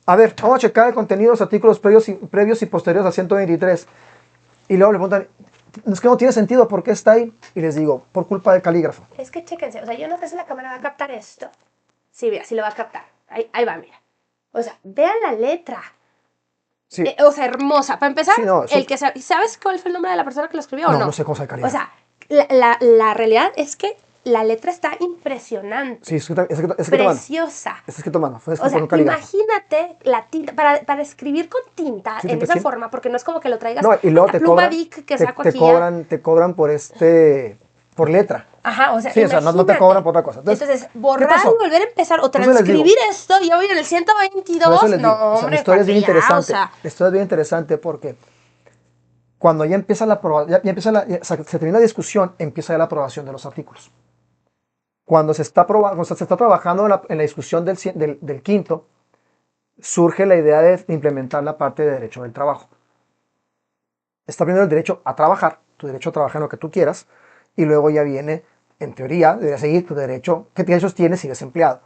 a ver, vamos a checar el contenido de los artículos previos y posteriores a 123. Y luego le preguntan, es que no tiene sentido, ¿por qué está ahí? Y les digo, por culpa del calígrafo. Es que chéquense, o sea, yo no sé si la cámara va a captar esto. Sí, mira, sí lo va a captar. Ahí va, mira. O sea, vean la letra. Sí. O sea, hermosa. Para empezar, sí, no, ¿sabes cuál fue el nombre de la persona que lo escribió o no? No sé cómo se calidad. O sea, la realidad es que la letra está impresionante. Sí, es preciosa. Es escrito a mano. Fue O sea, imagínate la tinta, para escribir con tinta en esa forma, porque no es como que lo traigas y luego te pluma cobran, Bic que saco aquí. Te cobran por letra. Ajá, o sea, sí, o sea, no te cobran por otra cosa. Entonces borrar y volver a empezar o transcribir esto, y hoy en el 122, no, hombre, la historia es bien interesante. La historia es bien interesante porque cuando ya empieza se termina la discusión, empieza ya la aprobación de los artículos. Cuando se está, cuando se está trabajando en la discusión del quinto, surge la idea de implementar la parte de derecho del trabajo. Está primero el derecho a trabajar, tu derecho a trabajar en lo que tú quieras, y luego ya viene, en teoría, debería seguir tu derecho, ¿qué derechos tienes si eres empleado?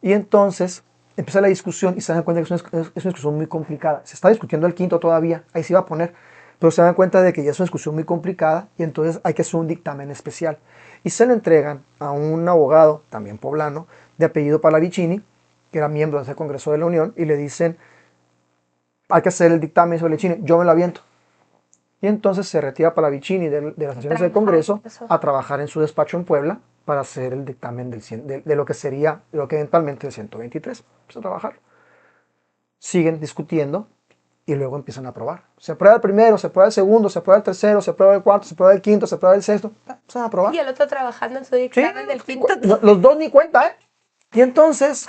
Y entonces empieza la discusión y se dan cuenta que es una discusión muy complicada. Se está discutiendo el quinto todavía, ahí se iba a poner, pero se dan cuenta de que ya es una discusión muy complicada y entonces hay que hacer un dictamen especial. Y se lo entregan a un abogado, también poblano, de apellido Pallavicini, que era miembro de ese Congreso de la Unión, y le dicen, hay que hacer el dictamen sobre Pallavicini, yo me lo aviento. Y entonces se retira Pallavicini de las sesiones del Congreso a trabajar en su despacho en Puebla para hacer el dictamen de lo que sería, de lo que eventualmente el 123. Empieza a trabajar. Siguen discutiendo y luego empiezan a aprobar. Se aprueba el primero, se aprueba el segundo, se aprueba el tercero, se aprueba el cuarto, se aprueba el quinto, se aprueba el sexto. Empiezan a aprobar. Y el otro trabajando en su dictamen del quinto. Los dos ni cuenta, ¿eh? Y entonces,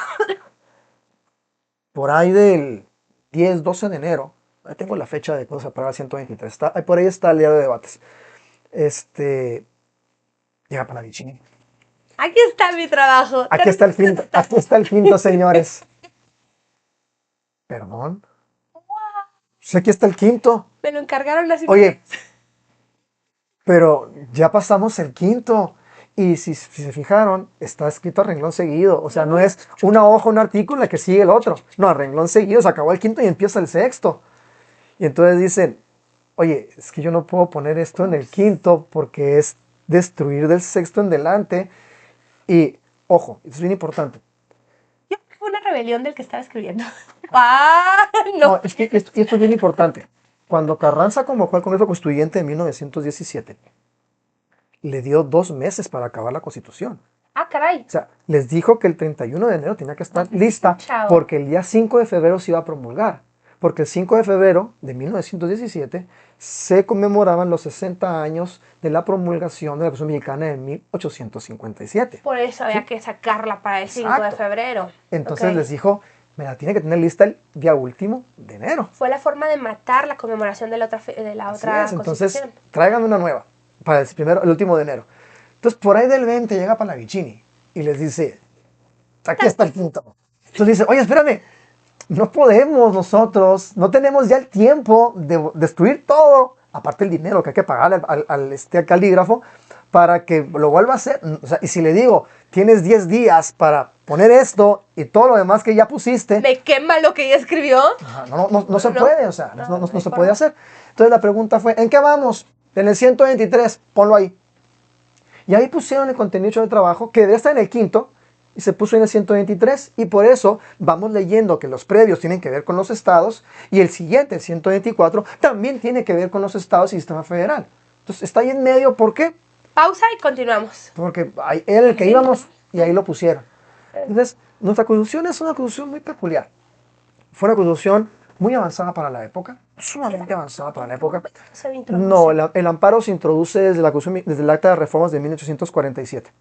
por ahí del 10, 12 de enero, ahí tengo la fecha de cuando se aprueba el 123. Por ahí está el diario de debates. Llega Pallavicini. Aquí está mi trabajo. Aquí está el quinto, señores. Perdón. Pues aquí está el quinto. Me lo encargaron así. Oye, pero ya pasamos el quinto. Y si se fijaron, está escrito a renglón seguido. O sea, no es una hoja, un artículo que sigue el otro. No, a renglón seguido se acabó el quinto y empieza el sexto. Y entonces dicen, oye, es que yo no puedo poner esto en el quinto porque es destruir del sexto en delante. Y, ojo, esto es bien importante. Yo creo que fue una rebelión del que estaba escribiendo. ¡Ah! No. Es que esto es bien importante. Cuando Carranza convocó al Congreso Constituyente en 1917, le dio 2 meses para acabar la Constitución. Ah, caray. O sea, les dijo que el 31 de enero tenía que estar lista porque el día 5 de febrero se iba a promulgar. Porque el 5 de febrero de 1917 se conmemoraban los 60 años de la promulgación de la Constitución Mexicana en 1857. Por eso había que sacarla para el 5 de febrero. Entonces les dijo, me la tiene que tener lista el día último de enero. Fue la forma de matar la conmemoración de la otra Constitución. Entonces, tráiganme una nueva para el último de enero. Entonces, por ahí del 20 llega Pallavicini y les dice, aquí está el quinto. Entonces dice, oye, espérame, no podemos nosotros, no tenemos ya el tiempo de destruir todo, aparte el dinero que hay que pagarle al calígrafo para que lo vuelva a hacer. O sea, y si le digo, tienes 10 días para poner esto y todo lo demás que ya pusiste. ¿Me quema lo que ya escribió? No se puede, o sea, no se puede hacer. Entonces la pregunta fue, ¿en qué vamos? En el 123, ponlo ahí. Y ahí pusieron el contenido de trabajo que debe estar en el quinto y se puso en el 123 y por eso vamos leyendo que los previos tienen que ver con los estados y el siguiente, el 124, también tiene que ver con los estados y sistema federal. Entonces está ahí en medio, ¿por qué? Pausa y continuamos. Porque ahí era el que íbamos y ahí lo pusieron. Entonces, nuestra constitución es una constitución muy peculiar. Fue una constitución muy avanzada para la época, sumamente avanzada para la época. No, el amparo se introduce desde el Acta de Reformas de 1847.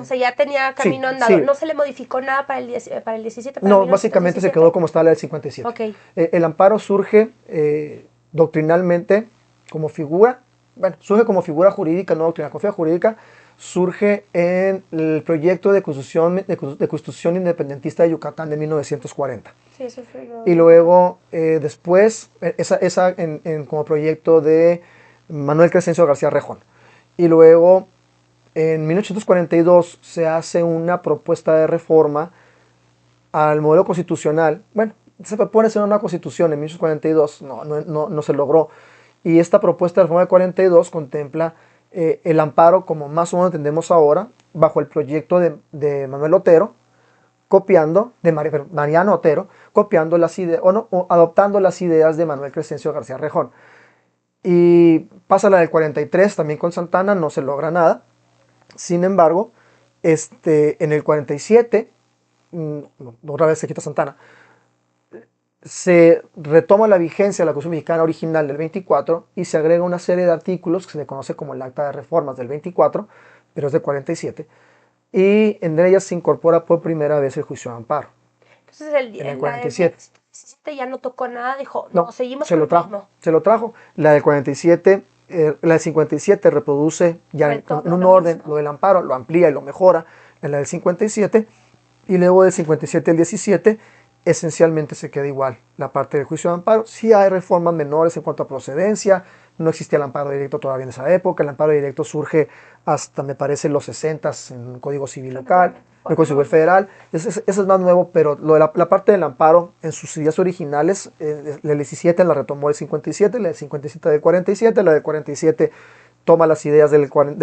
O sea, ya tenía camino andado. Sí. ¿No se le modificó nada para el 17? No, básicamente se quedó como está la del 57. Okay. El amparo surge doctrinalmente como figura, surge como figura jurídica, no doctrinal, como figura jurídica, surge en el proyecto de Constitución Independentista de Yucatán de 1940. Sí, eso fue lo... Y luego, después, como proyecto de Manuel Crescencio García Rejón. Y luego, en 1842, se hace una propuesta de reforma al modelo constitucional. Bueno, se propone hacer una constitución en 1842, no se logró. Y esta propuesta de reforma de 42 contempla el amparo, como más o menos entendemos ahora, bajo el proyecto de Manuel Otero, de Mariano Otero, copiando las ideas, o adoptando las ideas de Manuel Crescencio García Rejón. Y pasa la del 43, también con Santana, no se logra nada. Sin embargo, en el 47, otra vez se quita Santana, se retoma la vigencia de la Constitución Mexicana original del 24 y se agrega una serie de artículos que se le conoce como el Acta de Reformas del 24, pero es del 47, y en ellas se incorpora por primera vez el juicio de amparo. Entonces en el 47 ya no tocó nada, dijo, no seguimos se lo trajo. La del 47, la del 57 reproduce ya en un orden lo del amparo, lo amplía y lo mejora. en la del 57, y luego del 57 al 17 esencialmente se queda igual la parte del juicio de amparo. Sí hay reformas menores en cuanto a procedencia, no existía el amparo directo todavía en esa época, el amparo directo surge hasta, me parece, los 60 en el Código Civil local, en el Código Civil federal, eso es más nuevo, pero lo de la parte del amparo en sus ideas originales, el 17 la retomó el 57, la del 57 del 47, la del 47 toma las ideas de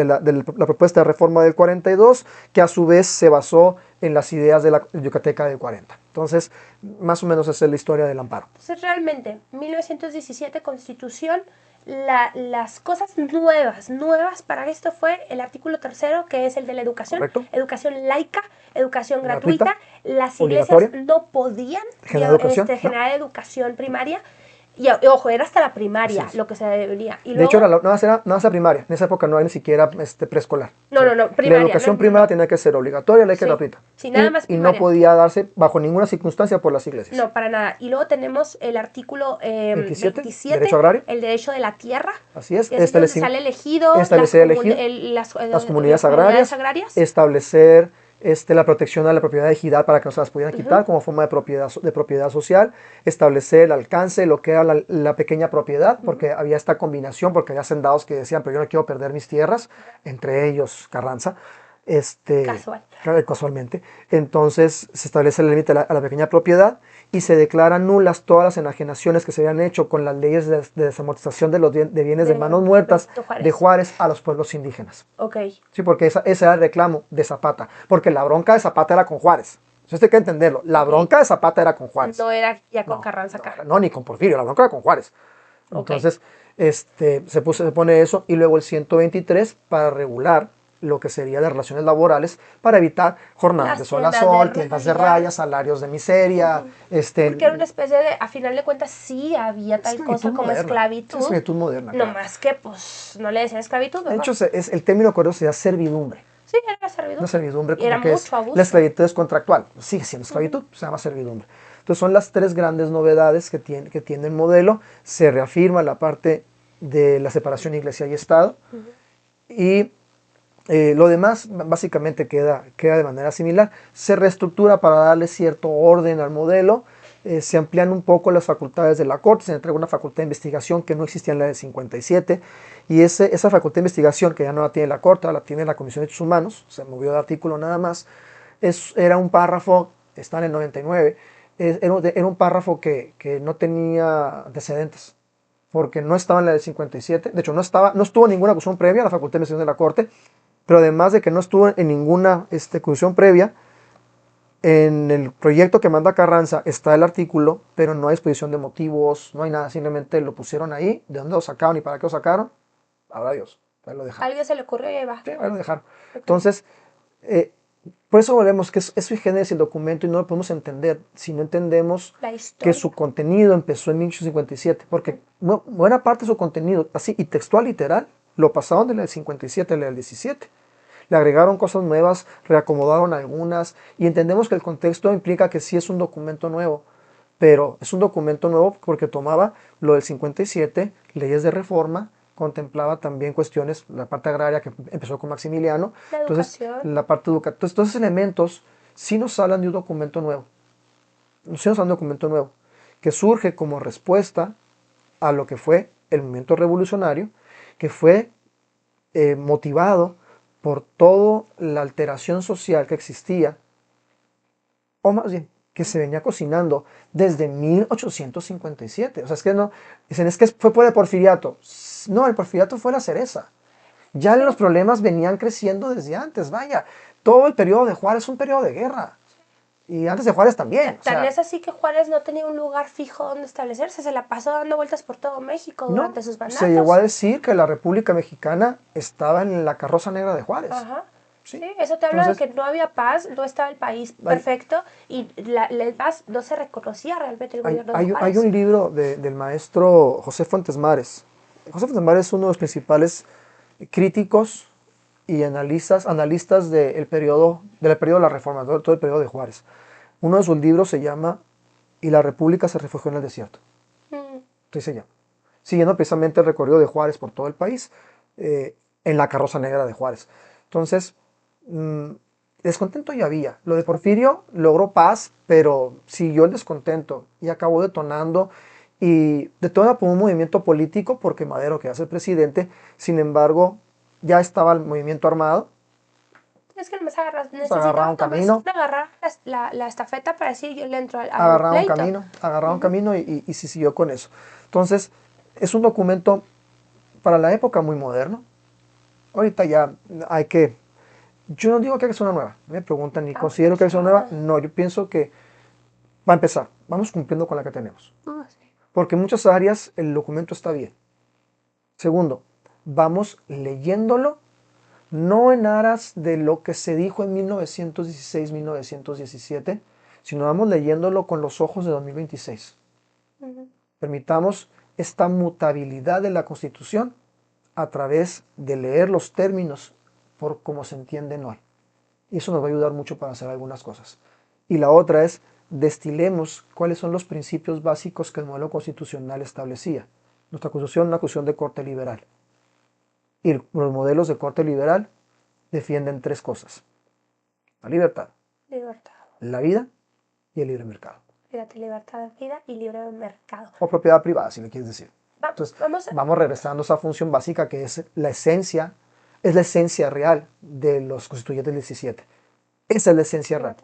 la propuesta de reforma del 42, que a su vez se basó en las ideas de la Yucateca del 40. Entonces, más o menos esa es la historia del amparo. Entonces, realmente, 1917, Constitución, las cosas nuevas para esto fue el artículo 3, que es el de la educación. Correcto. Educación laica, educación gratuita. Las iglesias obligatoria. no podían generar educación primaria. Y ojo, era hasta la primaria lo que se debería. Y de luego, hecho, nada más era primaria. En esa época no hay ni siquiera preescolar. No, primaria. La educación primaria tenía que ser obligatoria, laica y gratuita. Sí, nada más primaria. Y no podía darse bajo ninguna circunstancia por las iglesias. No, para nada. Y luego tenemos el artículo 27, derecho agrario. El derecho de la tierra. Así es. Donde sale elegido las comunidades agrarias. Establecer la protección a la propiedad ejidal para que no se las pudieran quitar como forma de propiedad social, establecer el alcance de lo que era la pequeña propiedad, porque había esta combinación, porque había hacendados que decían, pero yo no quiero perder mis tierras, entre ellos Carranza, casualmente. Entonces se establece el límite a la pequeña propiedad y se declaran nulas todas las enajenaciones que se habían hecho con las leyes de desamortización de bienes de manos muertas de Juárez a los pueblos indígenas. Okay. Sí, porque ese era el reclamo de Zapata, porque la bronca de Zapata era con Juárez. Eso hay que entenderlo. La bronca de Zapata era con Juárez. No era ya con Carranza acá. No, ni con Porfirio, la bronca era con Juárez. Entonces, se pone eso, y luego el 123 para regular lo que sería de relaciones laborales, para evitar jornadas de sol a sol, tiendas de rayas, salarios de miseria. Porque era una especie de, a final de cuentas, sí había tal cosa como esclavitud. Esclavitud moderna. No más que, pues, no le decían esclavitud, ¿verdad? De hecho, el término correcto sería servidumbre. Sí, era servidumbre. Una servidumbre, y era mucho abuso. La esclavitud es contractual, sigue siendo esclavitud, se llama servidumbre. Entonces son las tres grandes novedades que tiene el modelo. Se reafirma la parte de la separación iglesia y Estado, y lo demás básicamente queda de manera similar. Se reestructura para darle cierto orden al modelo, se amplían un poco las facultades de la Corte, se entrega una facultad de investigación que no existía en la del 57, y esa facultad de investigación, que ya no la tiene la Corte, la tiene la Comisión de Derechos Humanos, se movió de artículo nada más, era un párrafo, está en el 99, era un párrafo que no tenía antecedentes, porque no estaba en la del 57, de hecho no estuvo ninguna acusación previa a la facultad de investigación de la Corte, pero además de que no estuvo en ninguna acusación previa, en el proyecto que manda Carranza está el artículo, pero no hay exposición de motivos, no hay nada, simplemente lo pusieron ahí, de dónde lo sacaron y para qué lo sacaron, habrá Dios, ahí lo dejaron. A alguien se le ocurrió y ahí va. Sí, ahí lo dejaron. Okay. Entonces, por eso volvemos que es sui generis el documento y no lo podemos entender si no entendemos que su contenido empezó en 1857, porque buena parte de su contenido, así y textual literal, lo pasaron de la del 57 a la del 17. Le agregaron cosas nuevas, reacomodaron algunas, y entendemos que el contexto implica que sí es un documento nuevo, pero es un documento nuevo porque tomaba lo del 57, leyes de reforma, contemplaba también cuestiones, la parte agraria que empezó con Maximiliano, la educación. Entonces la parte educativa. Entonces, todos esos elementos sí nos hablan de un documento nuevo, que surge como respuesta a lo que fue el movimiento revolucionario, que fue motivado por toda la alteración social que existía, o más bien, que se venía cocinando desde 1857. O sea, es que no, dicen, es que fue por el porfiriato. No, el porfiriato fue la cereza. Ya los problemas venían creciendo desde antes, vaya. Todo el periodo de Juárez es un periodo de guerra. Y antes de Juárez también. Tal es así que Juárez no tenía un lugar fijo donde establecerse, se la pasó dando vueltas por todo México durante sus mandatos. Se llegó a decir que la República Mexicana estaba en la carroza negra de Juárez. Ajá. Sí, eso te habla de que no había paz, no estaba el país perfecto y la paz no se reconocía realmente el gobierno de Juárez. Hay un libro del maestro José Fuentes Mares. José Fuentes Mares es uno de los principales críticos y analistas del periodo de la Reforma, todo el periodo de Juárez. Uno de sus libros se llama "Y la República se refugió en el desierto". Así se llama. Siguiendo precisamente el recorrido de Juárez por todo el país, en la carroza negra de Juárez. Entonces, Descontento ya había. Lo de Porfirio logró paz, pero siguió el descontento y acabó detonando y detona por un movimiento político porque Madero quería ser presidente. Sin embargo, ya estaba el movimiento armado. Es que no me agarras, Pues agarraron necesitaba tomar, camino, agarrar la estafeta para decir yo le entro al pleito. agarraron camino y se siguió con eso. Entonces, es un documento para la época muy moderno. Ahorita ya hay que. Yo no digo que es una nueva. Me preguntan, ¿y considero que es una nueva? No, yo pienso que va a empezar. Vamos cumpliendo con la que tenemos. Sí. Porque en muchas áreas el documento está bien. Segundo, vamos leyéndolo, no en aras de lo que se dijo en 1916-1917, sino vamos leyéndolo con los ojos de 2026. Permitamos esta mutabilidad de la Constitución a través de leer los términos por cómo se entienden hoy. Y eso nos va a ayudar mucho para hacer algunas cosas. Y la otra es, destilemos cuáles son los principios básicos que el modelo constitucional establecía. Nuestra Constitución es una Constitución de corte liberal. Y los modelos de corte liberal defienden tres cosas. La libertad, la vida y el libre mercado. Fíjate, libertad de vida y libre mercado. O propiedad privada, si le quieres decir. Entonces, vamos regresando a esa función básica que es la esencia real de los constituyentes del 17. Esa es la esencia real.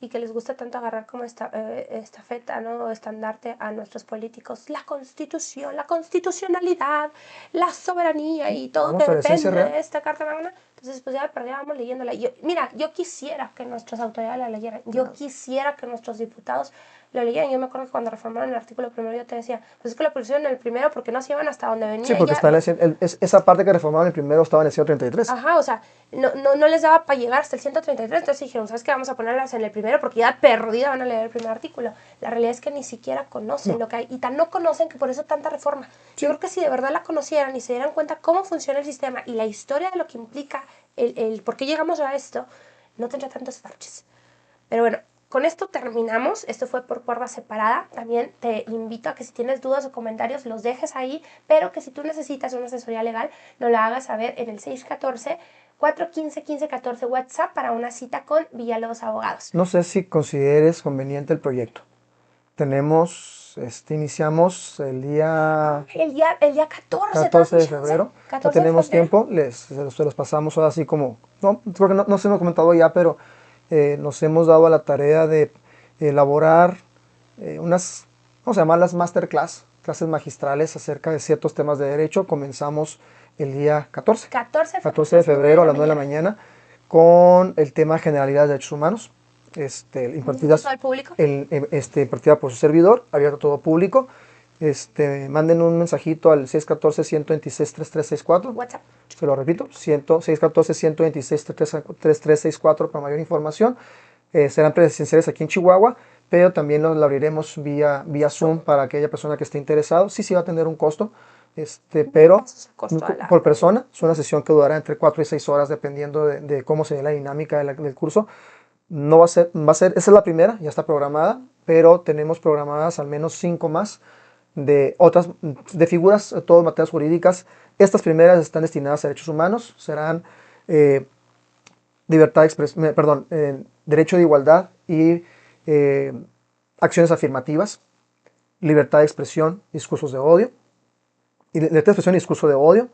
Y que les gusta tanto agarrar como estafeta, ¿no? O estandarte a nuestros políticos. La constitución, la constitucionalidad, la soberanía y todo Vamos que depende de esta carta magna. Entonces, pues ya perdíamos leyéndola. Mira, yo quisiera que nuestras autoridades la leyeran. Yo quisiera que nuestros diputados lo leyeran. Yo me acuerdo que cuando reformaron el artículo primero yo te decía, pues es que lo pusieron en el primero porque no se iban hasta donde venía. Sí, porque está esa parte que reformaron el primero estaba en el 133. Ajá, o sea, no les daba para llegar hasta el 133, entonces dijeron, ¿sabes qué? Vamos a ponerlas en el primero porque ya perdida van a leer el primer artículo. La realidad es que ni siquiera conocen lo que hay y tan no conocen que por eso tanta reforma. Yo creo que si de verdad la conocieran y se dieran cuenta cómo funciona el sistema y la historia de lo que implica el por qué llegamos a esto, no tendría tantos parches. Pero bueno, con esto terminamos. Esto fue por cuerda separada. También te invito a que si tienes dudas o comentarios los dejes ahí, pero que si tú necesitas una asesoría legal, nos la hagas saber en el 614-415-1514 WhatsApp para una cita con Villalobos Abogados. No sé si consideres conveniente el proyecto. Iniciamos el día 14 de febrero. No tenemos tiempo, se los pasamos ahora así como, no, creo que no se me ha comentado ya, pero nos hemos dado a la tarea de elaborar unas, vamos a llamarlas masterclass, clases magistrales acerca de ciertos temas de derecho. Comenzamos el día 14 de febrero a las 9 de la mañana con el tema generalidades de derechos humanos. Impartida por su servidor, abierto a todo público. Manden un mensajito al 614-126-3364. WhatsApp. Se lo repito, 614-126-3364 para mayor información. Serán presenciales aquí en Chihuahua, pero también lo abriremos vía Zoom para aquella persona que esté interesado. Sí va a tener un costo, pero por persona. Es una sesión que durará entre 4 y 6 horas dependiendo de cómo se dé la dinámica del curso. No va a ser, esa es la primera, ya está programada, pero tenemos programadas al menos 5 más de figuras, todas materias jurídicas. Estas primeras están destinadas a derechos humanos, serán derecho de igualdad y acciones afirmativas, libertad de expresión, discursos de odio, libertad de expresión y discurso de odio,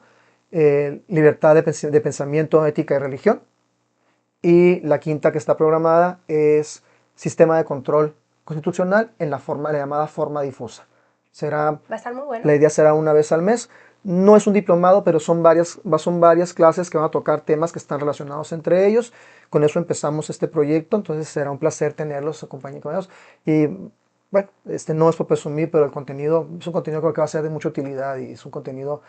libertad de pensamiento, ética y religión. Y la quinta que está programada es sistema de control constitucional en la llamada forma difusa. Va a estar muy bueno. La idea será una vez al mes. No es un diplomado, pero son varias clases que van a tocar temas que están relacionados entre ellos. Con eso empezamos este proyecto, entonces será un placer tenerlos, acompañados. Y bueno, no es por presumir, pero el contenido es un contenido que creo que va a ser de mucha utilidad y es un contenido.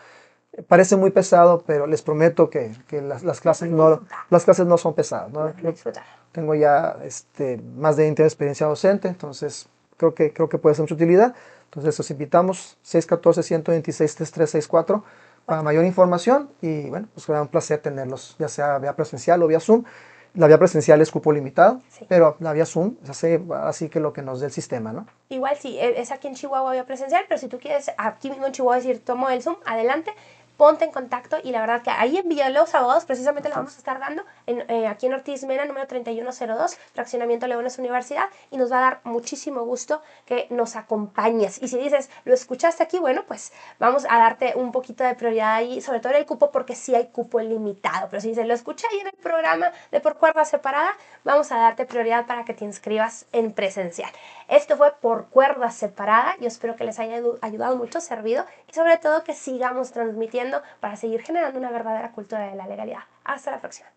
Parece muy pesado, pero les prometo que las clases no son pesadas, ¿no? Tengo ya más de 20 años de experiencia docente, entonces creo que puede ser mucha utilidad. Entonces los invitamos 614-126-3364 para mayor información y bueno, pues será un placer tenerlos, ya sea vía presencial o vía Zoom. La vía presencial es cupo limitado, pero la vía Zoom es así que lo que nos dé el sistema, ¿no? Igual sí, es aquí en Chihuahua vía presencial, pero si tú quieres aquí mismo en Chihuahua decir, tomo el Zoom, adelante. ponte en contacto y la verdad que ahí en Villalobos Abogados precisamente lo vamos a estar dando aquí en Ortiz Mena, número 3102, Fraccionamiento Leones Universidad, y nos va a dar muchísimo gusto que nos acompañes. Y si dices, lo escuchaste aquí, bueno, pues vamos a darte un poquito de prioridad ahí, sobre todo en el cupo, porque sí hay cupo limitado. Pero si dices, lo escuché ahí en el programa de Por Cuerda Separada, vamos a darte prioridad para que te inscribas en presencial. Esto fue Por Cuerda Separada. Yo espero que les haya ayudado mucho, servido, y sobre todo que sigamos transmitiendo para seguir generando una verdadera cultura de la legalidad. Hasta la próxima.